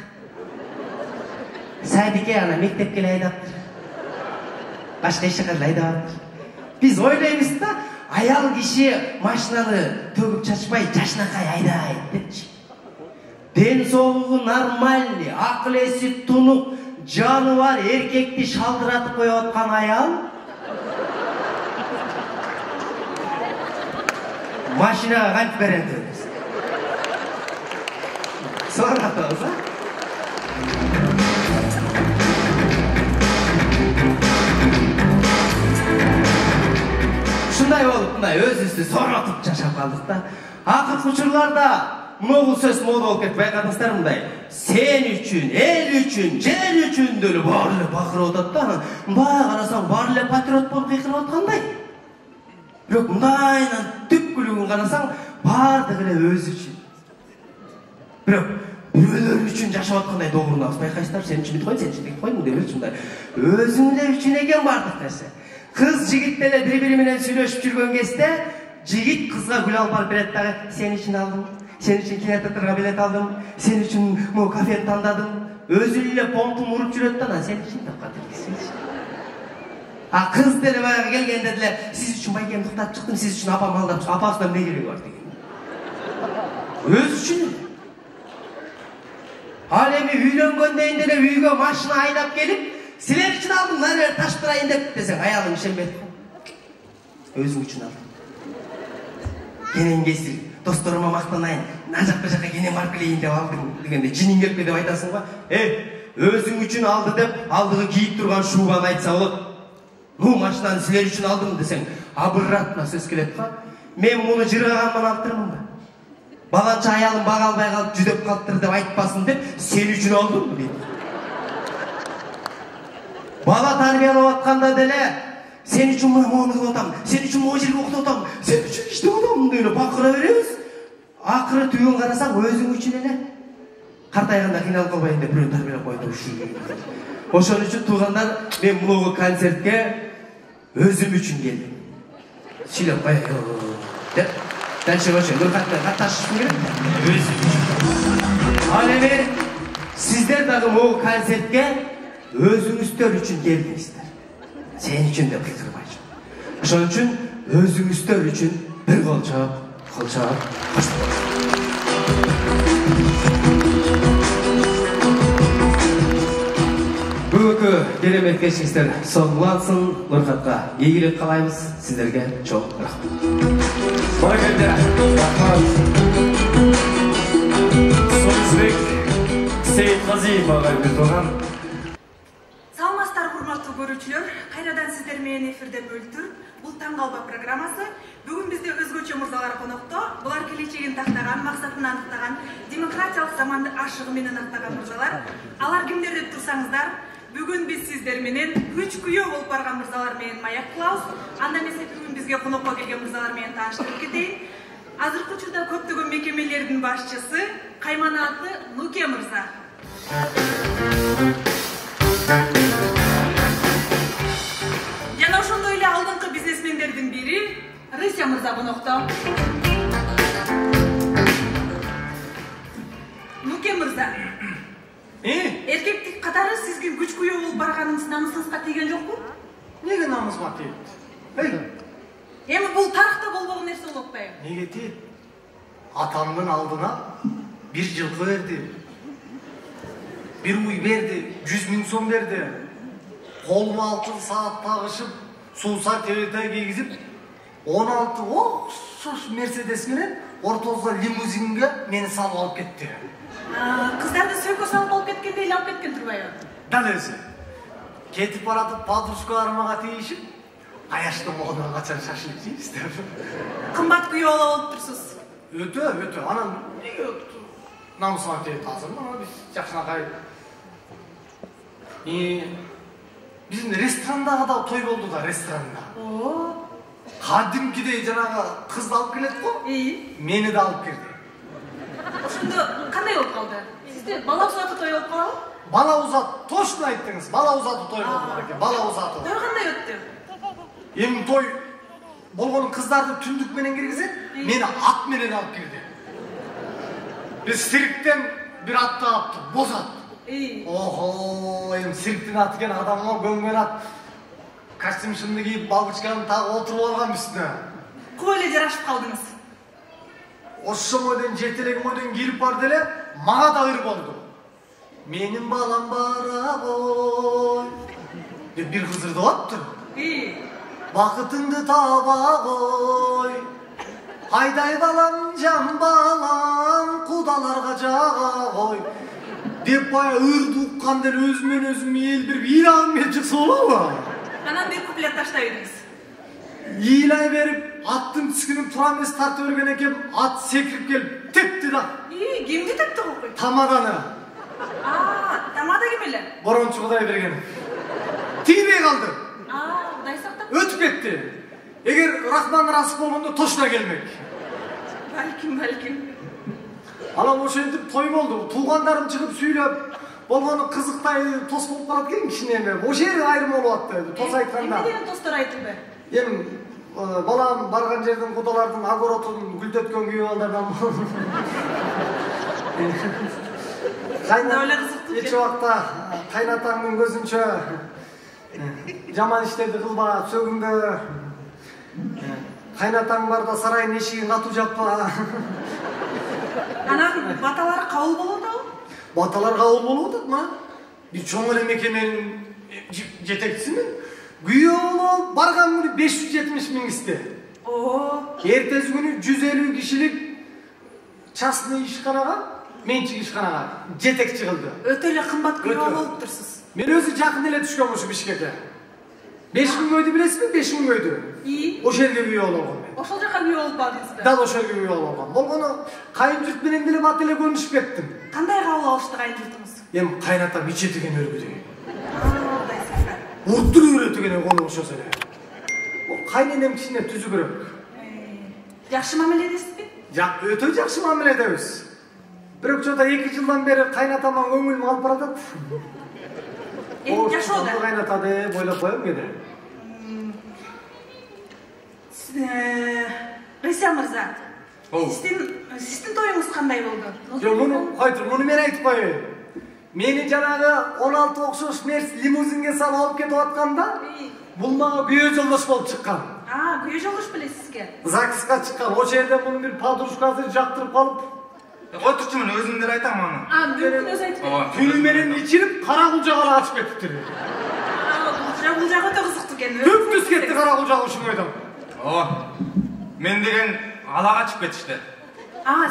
Садикке ана мектепке эле айдаптыр. Башка эч жака эле айдаптыр. Биз ойлойбуз да, аял киши машинаны төгүп чачпай жашынакай айдайт депчи. Ден соолугу нормальный, акыл эси тунук, жаны бар эркекти шалдыратып коюп аткан аял машинага кантип берем дейбиз. Соратабыз, Ушундай болуп, мындай өзүбүздү сооротуп жашап калдык да. Акыркы учурларда могул сөз мода болуп кетип байкадыңыздар мындай. Сен үчүн, эл үчүн, жер үчүн деле баары эле бакырып атат да. Мындай карасаң баары эле патриот болуп кыйкырып аткандай. Бирок мындайынан түпкүлүгүн карасаң баардыгы эле өзү үчүн. Бирок бирөөлөр үчүн жашап аткандай догурунабыз. Байкайсыздар, сен үчүн бүт койдум, сен үчүн бүт койдум деп эле мындай. Өзүң эле үчүн экен баардык нерсе. Кыз жигит деле бири-бири менен сүйлөшүп жүргөн кезде жигит кызга гүл алып барып берет дагы. Сен үчүн алдым. Сен үчүн кинотеатрга билет алдым. Сен үчүн могу кафени тандадым. Өзү эле помпун уруп жүрөт да, сен үчүн деп катыргысыз. А кыз деле баягы келгенде деле сиз үчүн байкемди уктатып чыктым, сиз үчүн апам алдап чыктым. Апасынан эмне кереги бар деген. Өз үчүн. Ал эми үйлөнгөндөн деле үйгө машина айдап келип, силер үчүн алдым, мына ташып турайын деп десең, аялым ишенбейт. Өзүң үчүн алдым. Кенен кесир, досторума мактанайын, мына жакка жакка кенен барып келейин деп алдым дегенде жинин келиппи деп айтасың ба? Өзүң үчүн алды деп, алдыгы кийип турган шубаны айтса болот. Ну, машинаны силер үчүн алдым десең, абырратына сөз келет ка. Мен муну жыргаганман алыптырмын да. Баланча аялым бага албай калып жүдөп калыптыр деп айтпасын деп, сен үчүн алдым дейт. Бала тарбиялап атканда деле сен үчүн мону кылып атам, сен үчүн могу жерге окутуп атам, сен үчүн иштеп атам деп бакыра беребиз. Акыры түбүн карасаң өзүң үчүн эле. Картайганда кыйналып калбайын деп бирөө тарбиялап койду ушул. Ошон үчүн туугандар, мен муну концертке өзүм үчүн келдим. Сүйлөп коеюн деп. Дальше ошо Нурхатка катташышым керек. Өзүм үчүн. Ал эми сиздер дагы могу концертке өзүңүздөр үчүн келдиңиздер. Сен үчүн деп кыйкырбайчы. Ошон үчүн өзүңүздөр үчүн бир кол чаап, баштабыз. Бүгүнкү керемет кечиңиздер соңулансын. Нурхатка ийгилик каалайбыз. Сиздерге чоң рахмат. Баракалла. Рахмат. Созбек Сейитказиев агай бир турган эфирден бөлтүр. Бул таң калба программасы. Бүгүн бизде өзгөчө мырзалар конокто. Булар келечегин тактаган, максатын аныктаган, демократиялык заманды ашыгы менен аттаган мырзалар. Алар кимдер деп турсаңыздар, бүгүн биз сиздер менен 3 күйөө болуп барган мырзалар менен маек кылабыз. Анда эмесе бүгүн бизге конокко келген мырзалар менен тааныштырып кетейин. Азыркы учурда көптөгөн мекемелердин башчысы Кайманаты Нуке мырза. Жана ошондой эле алдыңкы бизнесмендердин бири Рыся мырза конокто. Нуке мырза. Эркектик катары сизге күч күйөө болуп барганыңыз намысыңызга тийген жокпу? Неге намысыма тийет? Эми бул тарыхта болбогон нерсе болуп атпайбы? Неге тийет? Атамдын алдына бир жылкы берди. Бир уй берди, 100 000 сом берди. Колума алтын саат тагышып, суусар тебетай кийгизип, 16 окшош Мерседес менен ортозго лимузинге мени салып алып кетти. Кыздарды сөйкө салып алып кеткенде эле алып кеткен турбайбы? Дал өзү. Кетип баратып подружкаларыма тийишип, аяштын могунан качан шашлык жейбиз деп. Кымбат күйөө болуп турсуз. Өтө. Анан намысыма тийет азыр. Мына биз жакшынакай. Биздин ресторандагы да той болду да, ресторанда. Кадимкидей жанагы кызды алып келет го? Мени да алып келди. Ошондо кандай болуп калды? Сизде бала узаты той болуп калабы? Бала узат, точно айттыңыз. Бала узаты той болду экен. Бала узаты. Той кандай өттү? Эми той болгон кыздарды түндүк менен киргизет, мени ат менен алып кирди. Биз сирктен бир ат таапты, боз ат. Охо, эми сирктин аты экен, адамга көңгөн ат. Костюмшымды кийип, бабочканы тагып отуруп алгам үстүнө. Көп эле жарашып калдыңыз. Ошоңойдон жетелегимойдон кирип барды эле, мага да ыр болду. Менин балам бара кой деп бир кызырдап атты. Бакытыңды таба кой, айдай балам, жан балам, кудаларга жага кой деп бая ырды укканда эле өзүмөн өзүм элбирип ыйлагым келип чыкса болобу? Анан бир куплет таштай бериңиз. Ыйлай берип, аттын тискинин тура эмес тартып берген экен, ат секирип келип тепти да. Кимди тепти кокуй? Тамаданы. Тамада ким эле? Борончу Кудай берген. Тийбей калды. Кудай сактап. Өтүп кетти. Эгер Рахман расып болгондо точно келмек. Балким. Анан ошентип той болду. Туугандарым чыгып сүйлөп, болгону кызыктай тос болуп калат экен кичинеме. Ошол жери айрым болуп атты. Тос айтканда. Эмне деген тостор айтылды? Эми балам барган жердин кудалардын огородун гүлдөткөн күйөө балдардан. Эч убакта кайнатаңдын көзүнчө жаман иштерди кылба, сөгүнгө. Кайнатаң барда сарайдын эшигин катуу жаппа. Анан баталар кабыл болуп атабы? Баталар кабыл болуп атат мына. Бир чоң эле мекеменин жетекчисимин. Күйөө болуп барган күнү 570 000 кисти. Эртеси күнү 150 кишилик частный ишканага, менчик ишканага жетекчи кылды. Өтө эле кымбат күйөө болуп турсуз. Мен өзү жакын эле түшкөм ушу Бишкекке. 5000 көйдү билесизби? 5000 көйдү. Ошол жерге күйөө болгон мен. Ошол жака күйөө болуп калдыңызбы? Дал ошол жерге күйөө болгон. Болгону кайын журт менен деле бат эле көрүнүшүп кеттим. Кандай кабыл алышты кайын журтуңуз? Эми кайнатам иче деген өлгүдү. Урттур үйрөтүгене кону ошосу эле. Кайненем кичине түзүгүрөөк. Жакшы мамиле эдесизби? Өтө жакшы мамиле эдебиз. Бирок жада 2 жылдан бери кайнатама көңүлүм алып баратат. Эми жашоодо кайнатады бойлоп коем кеде. Рыся мырза. Сиздин тоюңуз кандай болду? Жок, муну мен айтып коеюн. Мени жанагы 16 окшош мерс лимузинге салып алып кетип атканда, бул мага күйөө жолдош болуп чыккан. Күйөө жолдош беле сизге? ЗАГСка чыккан. Ошол жерде мунун бир подружкасы жактырып калып, Отурчу мен өзүмдер айтам аны. Мүмкүн өзү айтып. Түнү менен ичирип, кара кулжага ачып кетиптир. Бул жагы да кызыктуу экен. Түптүс кетти кара кулжага ушуңойдон. Мен деген алага чыгып кетишти.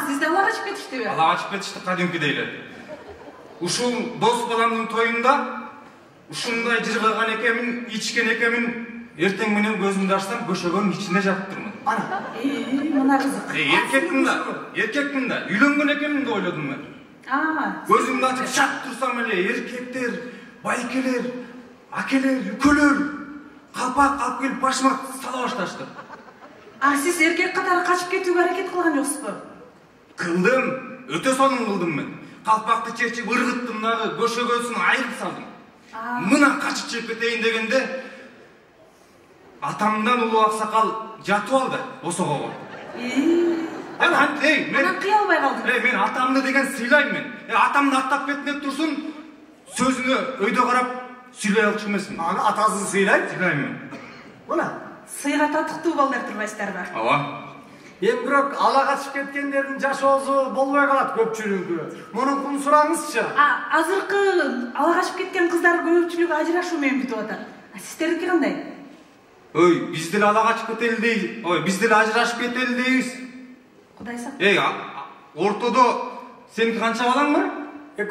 Сиз да алага чыгып кетиштиби? Алага чыгып кетишти кадимкидей эле. Ушул дос баламдын тоюнда ушундай жыргаган экенмин, ичкен экенмин, Эртең менен көзүмдү ачсам көшөгөнүн ичинде жатып турмун. Ана. Мына кызык. Эркекмин да, үйлөнгөн экенмин деп ойлодум мен. Көзүмдү ачып шат турсам эле эркектер, байкелер, акелер, үкөлөр калпак алып келип башыма сала башташты. Сиз эркек катары качып кетүүгө аракет кылган жоксузбу? Кылдым, өтө сонун кылдым мен. Калпакты чечип ыргыттым дагы, көшөгөсүн айырып салдым. Мына качып чыгып кетейин дегенде атамдан улуу аксакал жатып алды босогого. Анан кыя албай калдым. Мен атамды деген сыйлайм мен. Атамды аттап кетип турсун, сөзүнө өйдө карап сүйлөй алчу эмесмин. Аны атасын сыйлайт? Сыйлайм мен. Мына сыйга татыктуу балдар турбайсыздарбы? Ооба. Бирок ала качып кеткендердин жашоосу болбой калат көпчүлүгү. Мунукун сураңызчы. Азыркы ала качып кеткен кыздар көпчүлүгү ажырашуу менен бүтүп атат. Сиздердики кандай? Ой, биз деле ала качып кетели дейбиз. Ой, биз деле ажырашып кетели дейбиз. Кудай сактасын. Ортодо сеники канча балаң бар? 2.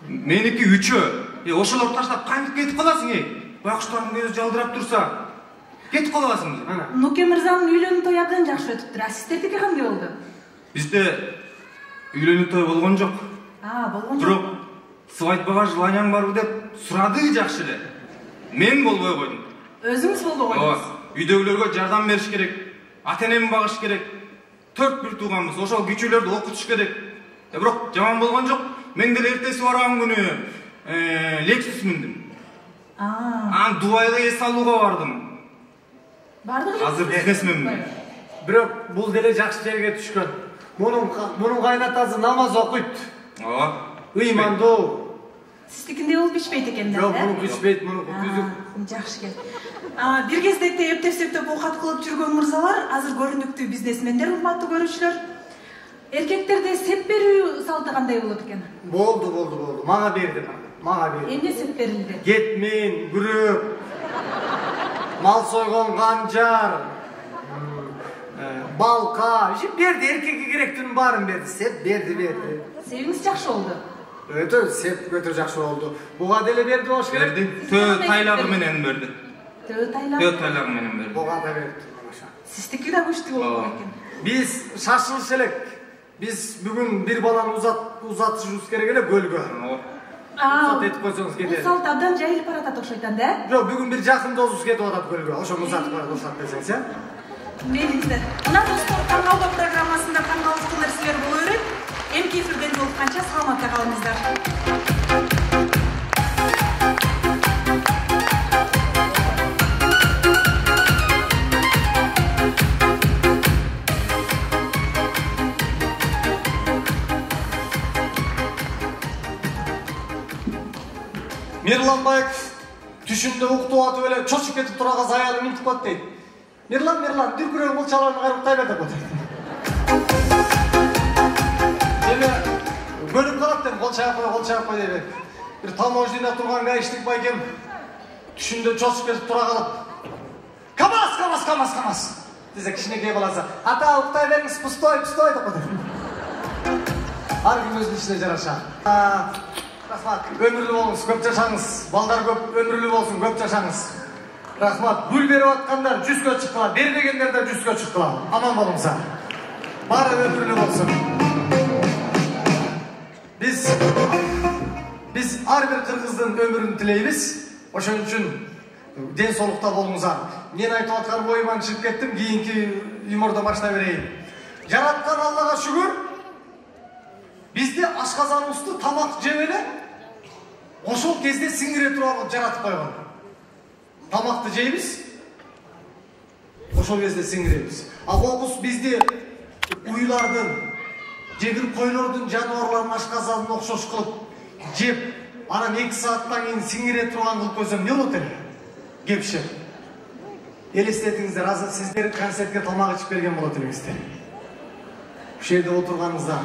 Меники 3. Ошолорду таштап кантип кетип каласың, Байкуштардын көзү жалдырап турса, кетип каласың. Нуке мырзанын үйлөнүү тою абдан жакшы өтүптүр. Сиздердики кандай болду? Бизде үйлөнүү тою болгон жок. Болгон жок. Бирок свадьбага желанияң барбы деп сурады жакшы эле. Мен болбой койдум. Өзүңүз болбой койдуңуз. Үйдөгүлөргө жардам бериш керек. Ата-энеми багыш керек. 4 бир тууганбыз. Ошол кичүүлөрдү окутуш керек. Бирок жаман болгон жок. Мен деле эртеси барган күнү Lexus миндим. Анан Дубайга эс алууга бардым. Бардыгы? Азыр бизнесменмин. Бирок бул деле жакшы жерге түшкөн. Мунун кайнатасы намаз окуйт. Ооба. Ыймандуу. Сиздикинде болуп ичпейт экен да? Жок, мунуку ичпейт, мунуку түзүк. Жакшы экен. Бир кездекте эптеп оокат кылып жүргөн мырзалар, азыр көрүнүктүү бизнесмендер, урматтуу көрүүчүлөр. Эркектерде сеп берүү салты кандай болот экен? Болду. Мага берди. Эмне сеп берилди? Кетмин, күрөк, мал сойгон канжар, балка, берди, эркекке керектүүнүн баарын берди. Сеп берди. Себиңиз жакшы болду. Өтө жакшы болду. Буга деле берди болуш керек. Берди. Төө тайлагы менен берди. Төө тайлагы менен берди. Буга да берди. Сиздики да күчтүү болду экен. Биз шашылыш элек. Биз бүгүн бир баланы узатышыбыз керек эле көлгө. Узат этип койсоңуз кетет. Бул салт абдан жайылып баратат окшойт да? Жок, бүгүн бир жакын досубуз кетип атат көлгө. Ошону узатып берсеңиз, Мейлиңиздер. Мына достор, Таңгалба программасында таңгалыштуу нерселер боло берет. Эмки эфирден жолукканча саламатта калыңыздар. Мирлан Байков түшүндө уктуп атып эле чочуп кетип турган аялы минтип калат дейт. Мирлан, дүркүрөң мылчаларын кайрыктай бер деп атат. Эми көлүп калат деп кол чайкап кой деп. Бир таможняда турган гаишник байкем түшүндө чочуп кетип тура калып. Камаз. Десе кичинекей баласы. Ата уктай бериңиз, пустой деп атат. Ар ким өзүнүн ишине жараша. Рахмат, өмүрлүү болуңуз, көп жашаңыз. Балдар көп өмүрлүү болсун, көп жашаңыз. Рахмат, гүл берип аткандар 100гө чыктылар, бербегендер да 100гө чыктылар. Аман болуңуздар. Баары өмүрлүү болсун. Биз ар бир кыргыздын өмүрүн тилейбиз. Ошон үчүн ден соолукта болуңуздар. Мен айтып аткан оюман чыгып кеттим, кийинки юмордон баштай берейин. Жараткан Аллага шүгүр. Бизде ашказаныбызды тамак жеп эле ошол кезде сиңире турган жаратып койгон. Тамакты жейбиз, ошол кезде сиңиребиз. Кокус бизди уйлардын, жегир койлордун, жаныбарлардын ашказанын окшош кылып жеп, анан 2 сааттан кийин сиңире турган кылып койсом эмне болот эле? Кепшеп. Элестетиңиздер, азыр сиздер концертке тамак ичип берген болот элеңиздер. Ушул жерде отурганыңызда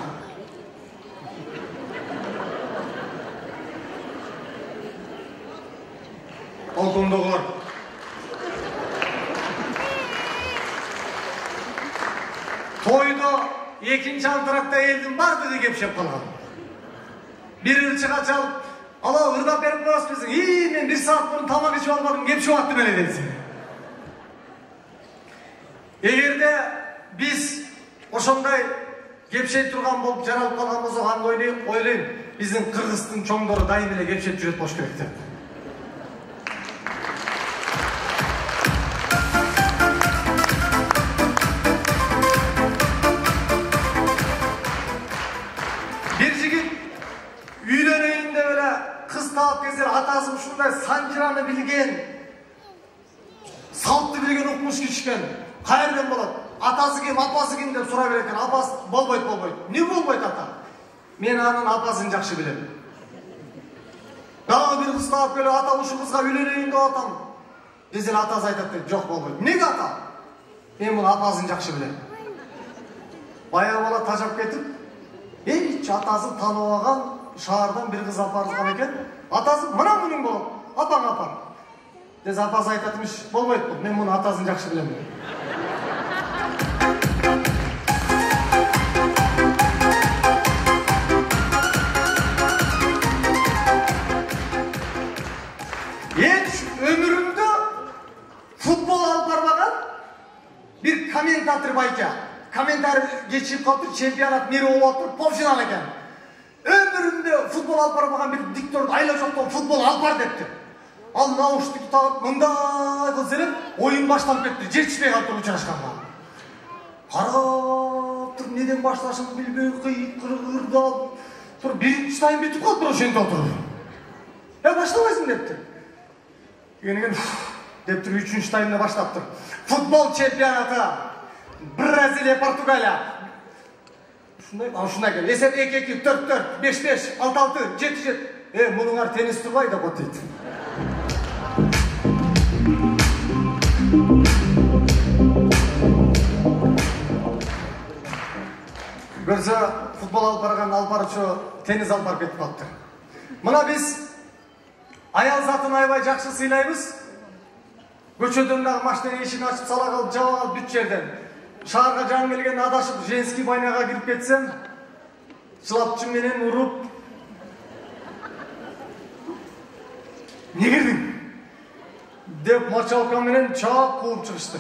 Олкондогулар. Тойдо экинчи антыракта элдин баардыгы кепшеп калган. Бир ырчыга чалып, ала ырдап берип коесуз десең, мен 1 саат мурун тамак ичип албадым, кепшеп аттым эле дейсиң. Эгерде биз ошондой кепшей турган болуп жаралып калган болсок, анда ойлойм, биздин Кыргыздын чоңдору дайым эле кепшеп жүрөт болуш керек деп. Бир жигит үйлөнөйүн деп эле кыз таап кездер атасы ушундай санжыраны билген, салтты билген укмуш кишкен. Кайерден болот? Атасы ким, апасы ким деп сурай берет экен. Апасы болбойт. Не болбойт ата? Мен анын апасын жакшы билем. Дагы бир кыз таап келип, ата ушу кызга үйлөнөйүн деп атам. Десен атасы айтат, жок болбойт. Неге ата? Мен мунун апасын жакшы билем. Баягы бала тажап кетип, эч атасын тааныбаган шаардан бир кыз апарылган экен. Атасы мына мунун болот. Апаң апаң. Десе апасы айтатмыш, болбойт, мен мунун атасын жакшы билем. Ömrümde futbol alıp barbagan bir kommentatör bayca. Komentar geçip kaldı, şampiyonat neri olup polfinal eken. Ömrümde futbol alıp barbagan bir diktör ayla çoktan futbol alıp bar depti. Al nauştuki tağıp mınday kızırıp oyun başlanıp ketти. Жетишпей kaldı uçaşkanға. Qarap tur neden başlaşın bilbey kırgırda tur birinci tayın bitip kaldı tur oşente oturdu. Başlamayısın depti. Yengen deptir 3. tayında başlattır. Futbol çempionatı Braziliya, Portugalya. Şunday gel. Esep 2-2, 4-4, 5-5, 6-6, 7-7. Bunlar tenis turbay da bot deydi. Görse futbol alıp bargan alparçı tenis alıp barıp ketip kaldı. Mına biz ayal zatın aybay jakşı sыйлайбыз. Көчөдөн дагы машина эшигин ачып сала калып жаба калып бүт жерден. Шаарга жан келген адашып женский байнага кирип кетсем, чылапчы менен уруп. Не кирдиң? Деп мочалка менен чаап кууп чыгышты.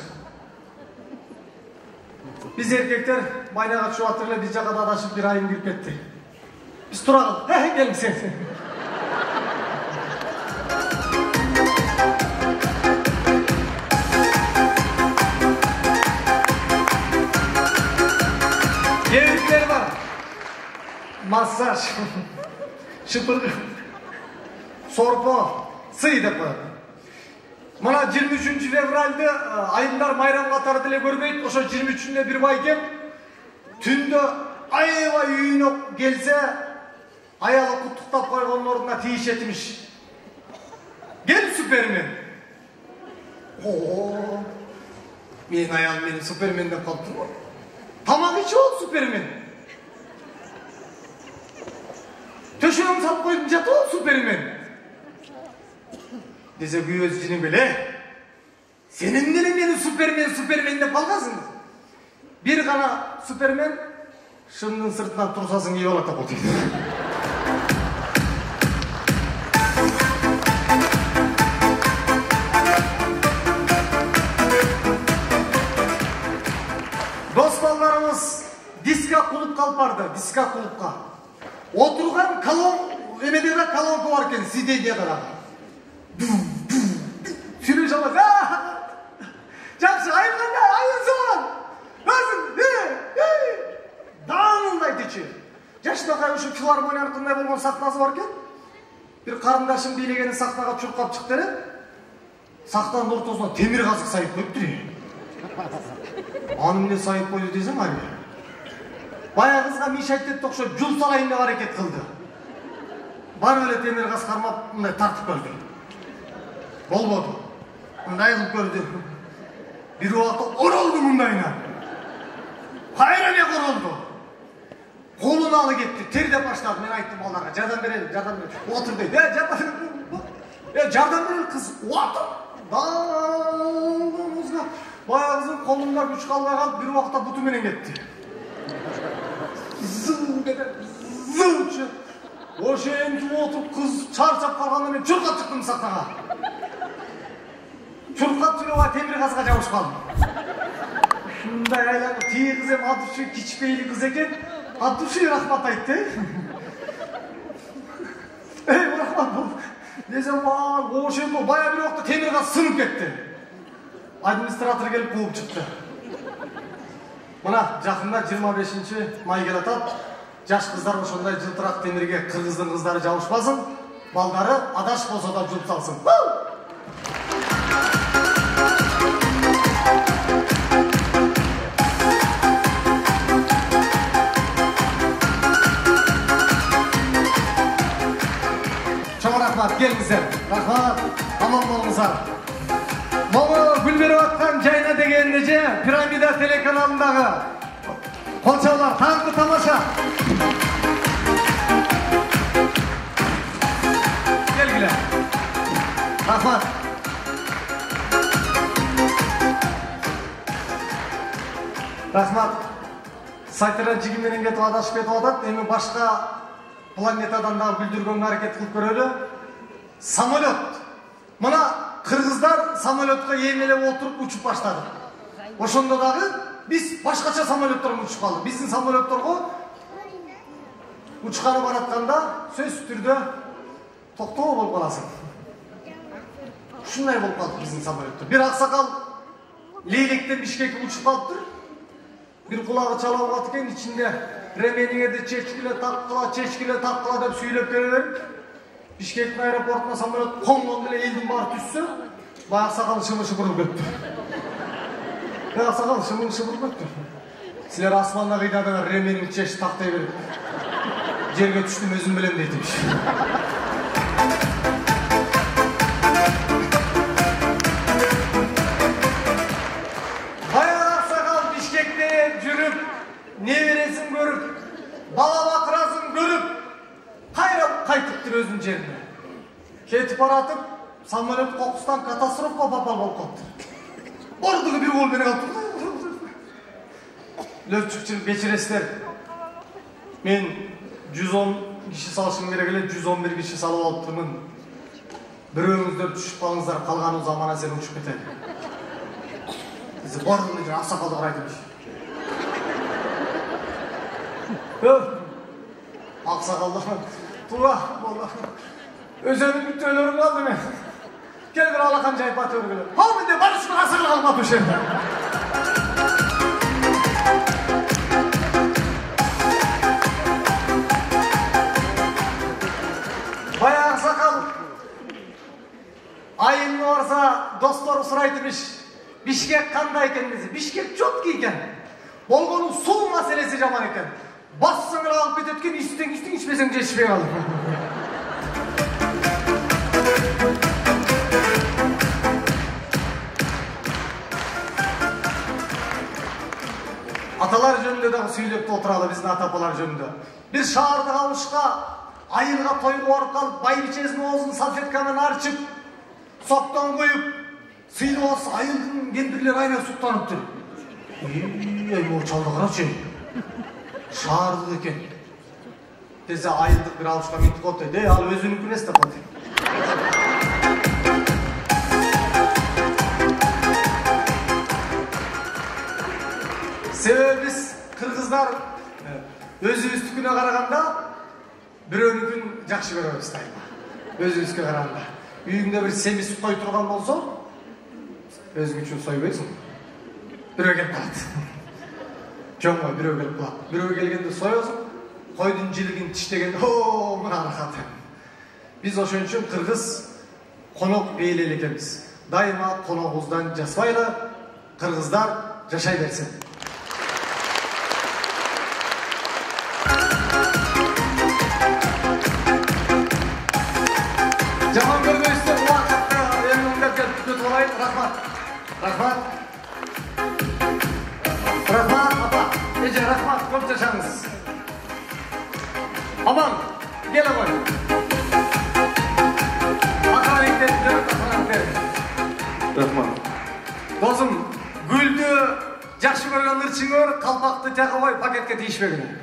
Биз эркектер байнага чыгып атыр эле, биз жака да адашып бир айым кирип кетти. Биз тура калдык. Келиң сен. Yemekleri var. Massaj, şıpırgı, sorpa, sıy деп koyat. Mana 23 fevralda ayınlar mayram qatarı dile görбейт. Oşo 23'ünde bir baykem tündө aybay үйүнө келсе, аялы куттуктап койгондун ордуна тийиш этmiş. Gel Süpermen. Мен аялым мени Süpermen деп калыптыр го. Tamam içi ol Süpermen. Töşeğimi salıp koydum jatı ol Süpermen. Dese güyöz jinin bele. Senin dele meni Süpermen деп kalgasın. Bir gana Süpermen şındın sırtından tursasın iyi olata koydu. Dostlarımız diska kulup kalıp vardı, diska kulupka. Oturgan kalon, emedege kalonku varken side diye kadar. Sürü çalak, jakşı ayırganda ayırsın. Nasıl? Dağınındaydı içi. Yaşındaki uşu filarmoniyanın kınday bolgan sahnası varken bir karındaşın bilegeni sahnaga çurkap çıktı. Sahnanın ortasına temir kazık sayıp koyuptu. Anım ne sayıp koydu desem abi. Bayağı kızga Mişaytet okşop jul salayın деп hareket kıldı. Бар öyle temir gaz karmap mınday tartıp gördü. Bolbodu. Mınday kılıp gördü. Bir vakti oroldu mındayına. Hayra ne oroldu. Kolunu alı gitti. Terde başladı. Men ayttım onlara. Jardan berelim, jardan berelim. Otur deydi. Jardan berelim kız. Otur. Dağımızga. Bayağı kızın kolunda güç kalmaya kalıp bir vakta butu menen gitti. Zıl dedi. Zıl çık. O şeyin gibi oturup kız çarçap kalganda men çurkat çıktım sahnaga. Çurkat çıkıp temir gazga jabış kaldım. Мындай айланып тиги кыз эми атушы кичпейли кыз экен. Атушы рахмат айтты. Ey рахмат бол. Десем бар, ошондо бая бир убакта темир газ сынып кетти. Администратор келип кууп чыкты. Мына жакында 25 май келатат. Жаш кыздар ошондой жылтырак темирге кыргыздын кыздары жабышпасын, балдары адаш болсо да жуп салсын. Чоң рахмат, келиңиздер. Рахмат, аман болуңуздар. Могу гүл берип аткан жайна дегенде же Пирамида телеканалындагы колчалар таңкы тамаша. Келгиле. Рахмат. Рахмат. Сайтыра жиги менен кетип адашып кетип атат. Эми башка планетадан да бүлдүргөнгө аракет кылып көрөлү. Самолет. Мына кыргыздар самолетко эмелеп отуруп учуп баштады. Ошондо дагы биз башкача самолеттер учуп калдык. Биздин самолетторго учканы баратканда сөзсүз түрдө токтоо болуп каласың. Ушундай болуп калды биздин самолеттер. Бир аксакал Лейлектен Бишкекке учуп калыптыр. Бир кулагы чалып калат экен, ичинде ремениңерди чечкиле таккыла деп сүйлөп бере берип, Бишкектин аэропортуна самолет коңгондо эле элдин баары түссө, баягы аксакал шымыр-шымыр кетти. Аксакал шымыр-шымыр кетти. Силер асманда кыйдадыңар, ремениңди чечип тактай берип. Жерге түштүм өзүм билем дейтимиш. Баягы аксакал Бишкекте жүрүп, небересин көрүп, бала бакырасын көрүп, кайтыптыр өзүнүн жерине. Кетип баратып, самолет кокустан катастрофа попал болуп калыптыр. Ордугу бир кол менен калыптыр. Лөтчүкчү кечиресиздер. Мен 110 киши салышым керек эле, 111 киши салып алыптырмын. Бирөөңүздөр түшүп калыңыздар, калганыбыз аман эсен учуп кетели. Биз бордун менен аксакалды карайтыбыз. Аксакалдар тура болду. Өзүнүн бүтөлөрүн алды мен. Кел бир алакан жайып атып өргүлө. Ал менде бар ушуну аксакал калмап ошо. Баягы аксакал айылына барса достору сурайт имиш. Бишкек кандай экен десе, Бишкек чөткү экен. Болгону суу маселеси жаман экен. Бассаң эле алып кетет экен, ичсең ичпесең жетишпей калды. Аталар жөнүндө дагы сүйлөп отуралы, биздин ата-апалар жөнүндө. Бир шаардык алышка айылга тойго барып калып, байбичесинин оозун салфетка менен арчып, соктон коюп, сыйлап айылдын кемпирлери айнап суктаныптыр. Могу чалды карачы. Шаардык экен. Десе айылдык бир алышка мынтип коет. Ал өзүнүкүн эстеп коет. Себеби биз кыргыздар өзүбүздүкүнө караганда бирөөнүкүн жакшы көрөбүз дайыма. Өзүбүзгө караганда. Үйүңдө бир семиз кой турган болсо, өзүң үчүн сойбойсуң. Бирөө келип калат. Чоң кой бирөө келип калат. Бирөө келгенде соёсуң, койдун жилигин тиштегенде, мына рахат. Биз ошон үчүн кыргыз конок бейли экенбиз. Дайыма коногубуздан жаспайлы, кыргыздар жашай берсин. Жаман көрбөйсүздөр, убакытта эмгендерге күтүп алайын. Рахмат. Рахмат. Рахмат, апа. Эже, рахмат, көп жашаңыз. Аман, келе кой. Рахмат. Досым, гүлдү жакшы көргөн ырчыңөр, калпакты жакыбай пакетке тийишпегин.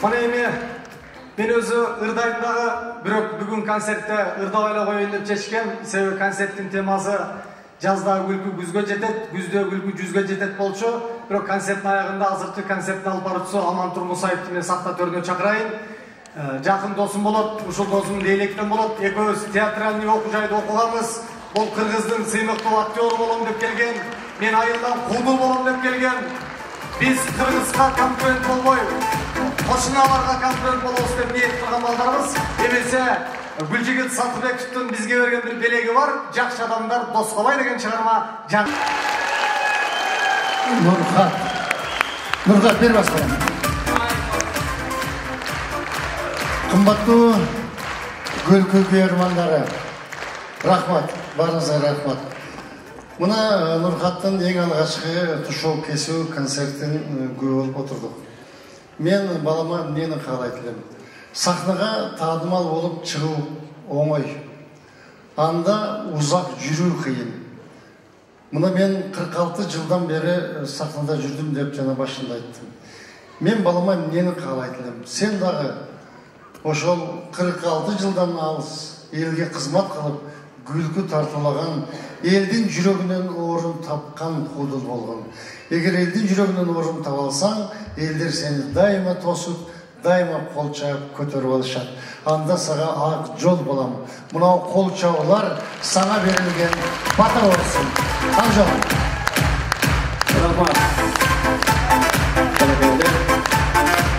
Мына эми Мен өзі Ырдайымдағы, бирок бүгін концертте Ырдабай эле коеюн деп чечкем. Себеби концерттин темасы жазда күлкү күзгө жетет, күздө күлкү жүзгө жетет болчу. Бирок концерттин аягында азыркы концерттин алып баруучусу Амантур Мусаевди мен сахна төрүнө чакырайын. Жакын досум болот, ушул досумдун диалектен болот. Экөөбүз театральный окуу жайда окуганбыз. Бул кыргыздын сыймыктуу актеру болом деп келген. Мен айылдан куудул болом деп келген. Биз кыргызга конкурент болбой, кошуналарга конкурент болобуз деп ниет кылган балдарыбыз. Эмесе Гүлжигит Сатыбековдун бизге берген бир белеги бар. Жакшы адамдар дос калай деген чыгарма. Нурхат бер баспайын. Кымбаттуу Гөлкө күйөрмандары, рахмат, барыңызга рахмат. Мына Нурхаттын эң алгачкы тушоо кесүү концертин көрүп отурдук. Мен балама эмнени каалайт элем? Сахнага таадымал болуп чыгуу оңой. Анда узак жүрүү кыйын. Мына мен 46 жылдан бери сахнада жүрдүм деп жана башында айттым. Мен балама эмнени каалайт элем? Сен дагы ошол 46 жылдан алыс элге кызмат кылып, күлкү тартуулаган, элдин жүрөгүнөн орун тапкан куудул болгон. Эгер элдин жүрөгүнөн орун таба алсаң, элдер сени дайыма тосуп, дайыма кол чаап көтөрүп алышат. Анда сага ак жол болам. Мынау кол чабуулар сага берилген бата болсун. Ак жол. Рахмат.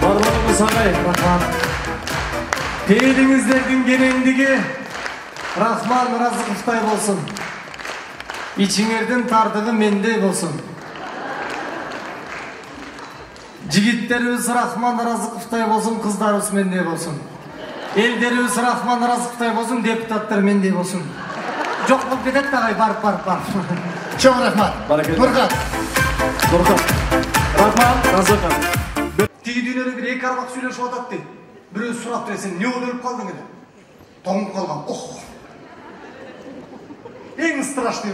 Барлығымыз ағай, рахмат. Пейіліңіздердің кенеңдігі Рахман Разықовтай болсын. Ичиңердің тардығы мендей болсын. Жигиттерибиз Рахман Разықовтай болсын, кыздарыбыз мендей болсын. Элдерибиз Рахман Разықовтай болсын, депутаттар мендей болсын. Жоқ болып кетет ағай, бар. Чоң рахмат. Нурхат. Рахман Разықов. Тиги дүйнөдө бир эки арбак сүйлөшүп атат дейт. Бирөө сурап берсең, эмне болуп өлүп калдың эле? Тоңуп калган. Ох. Эң страшный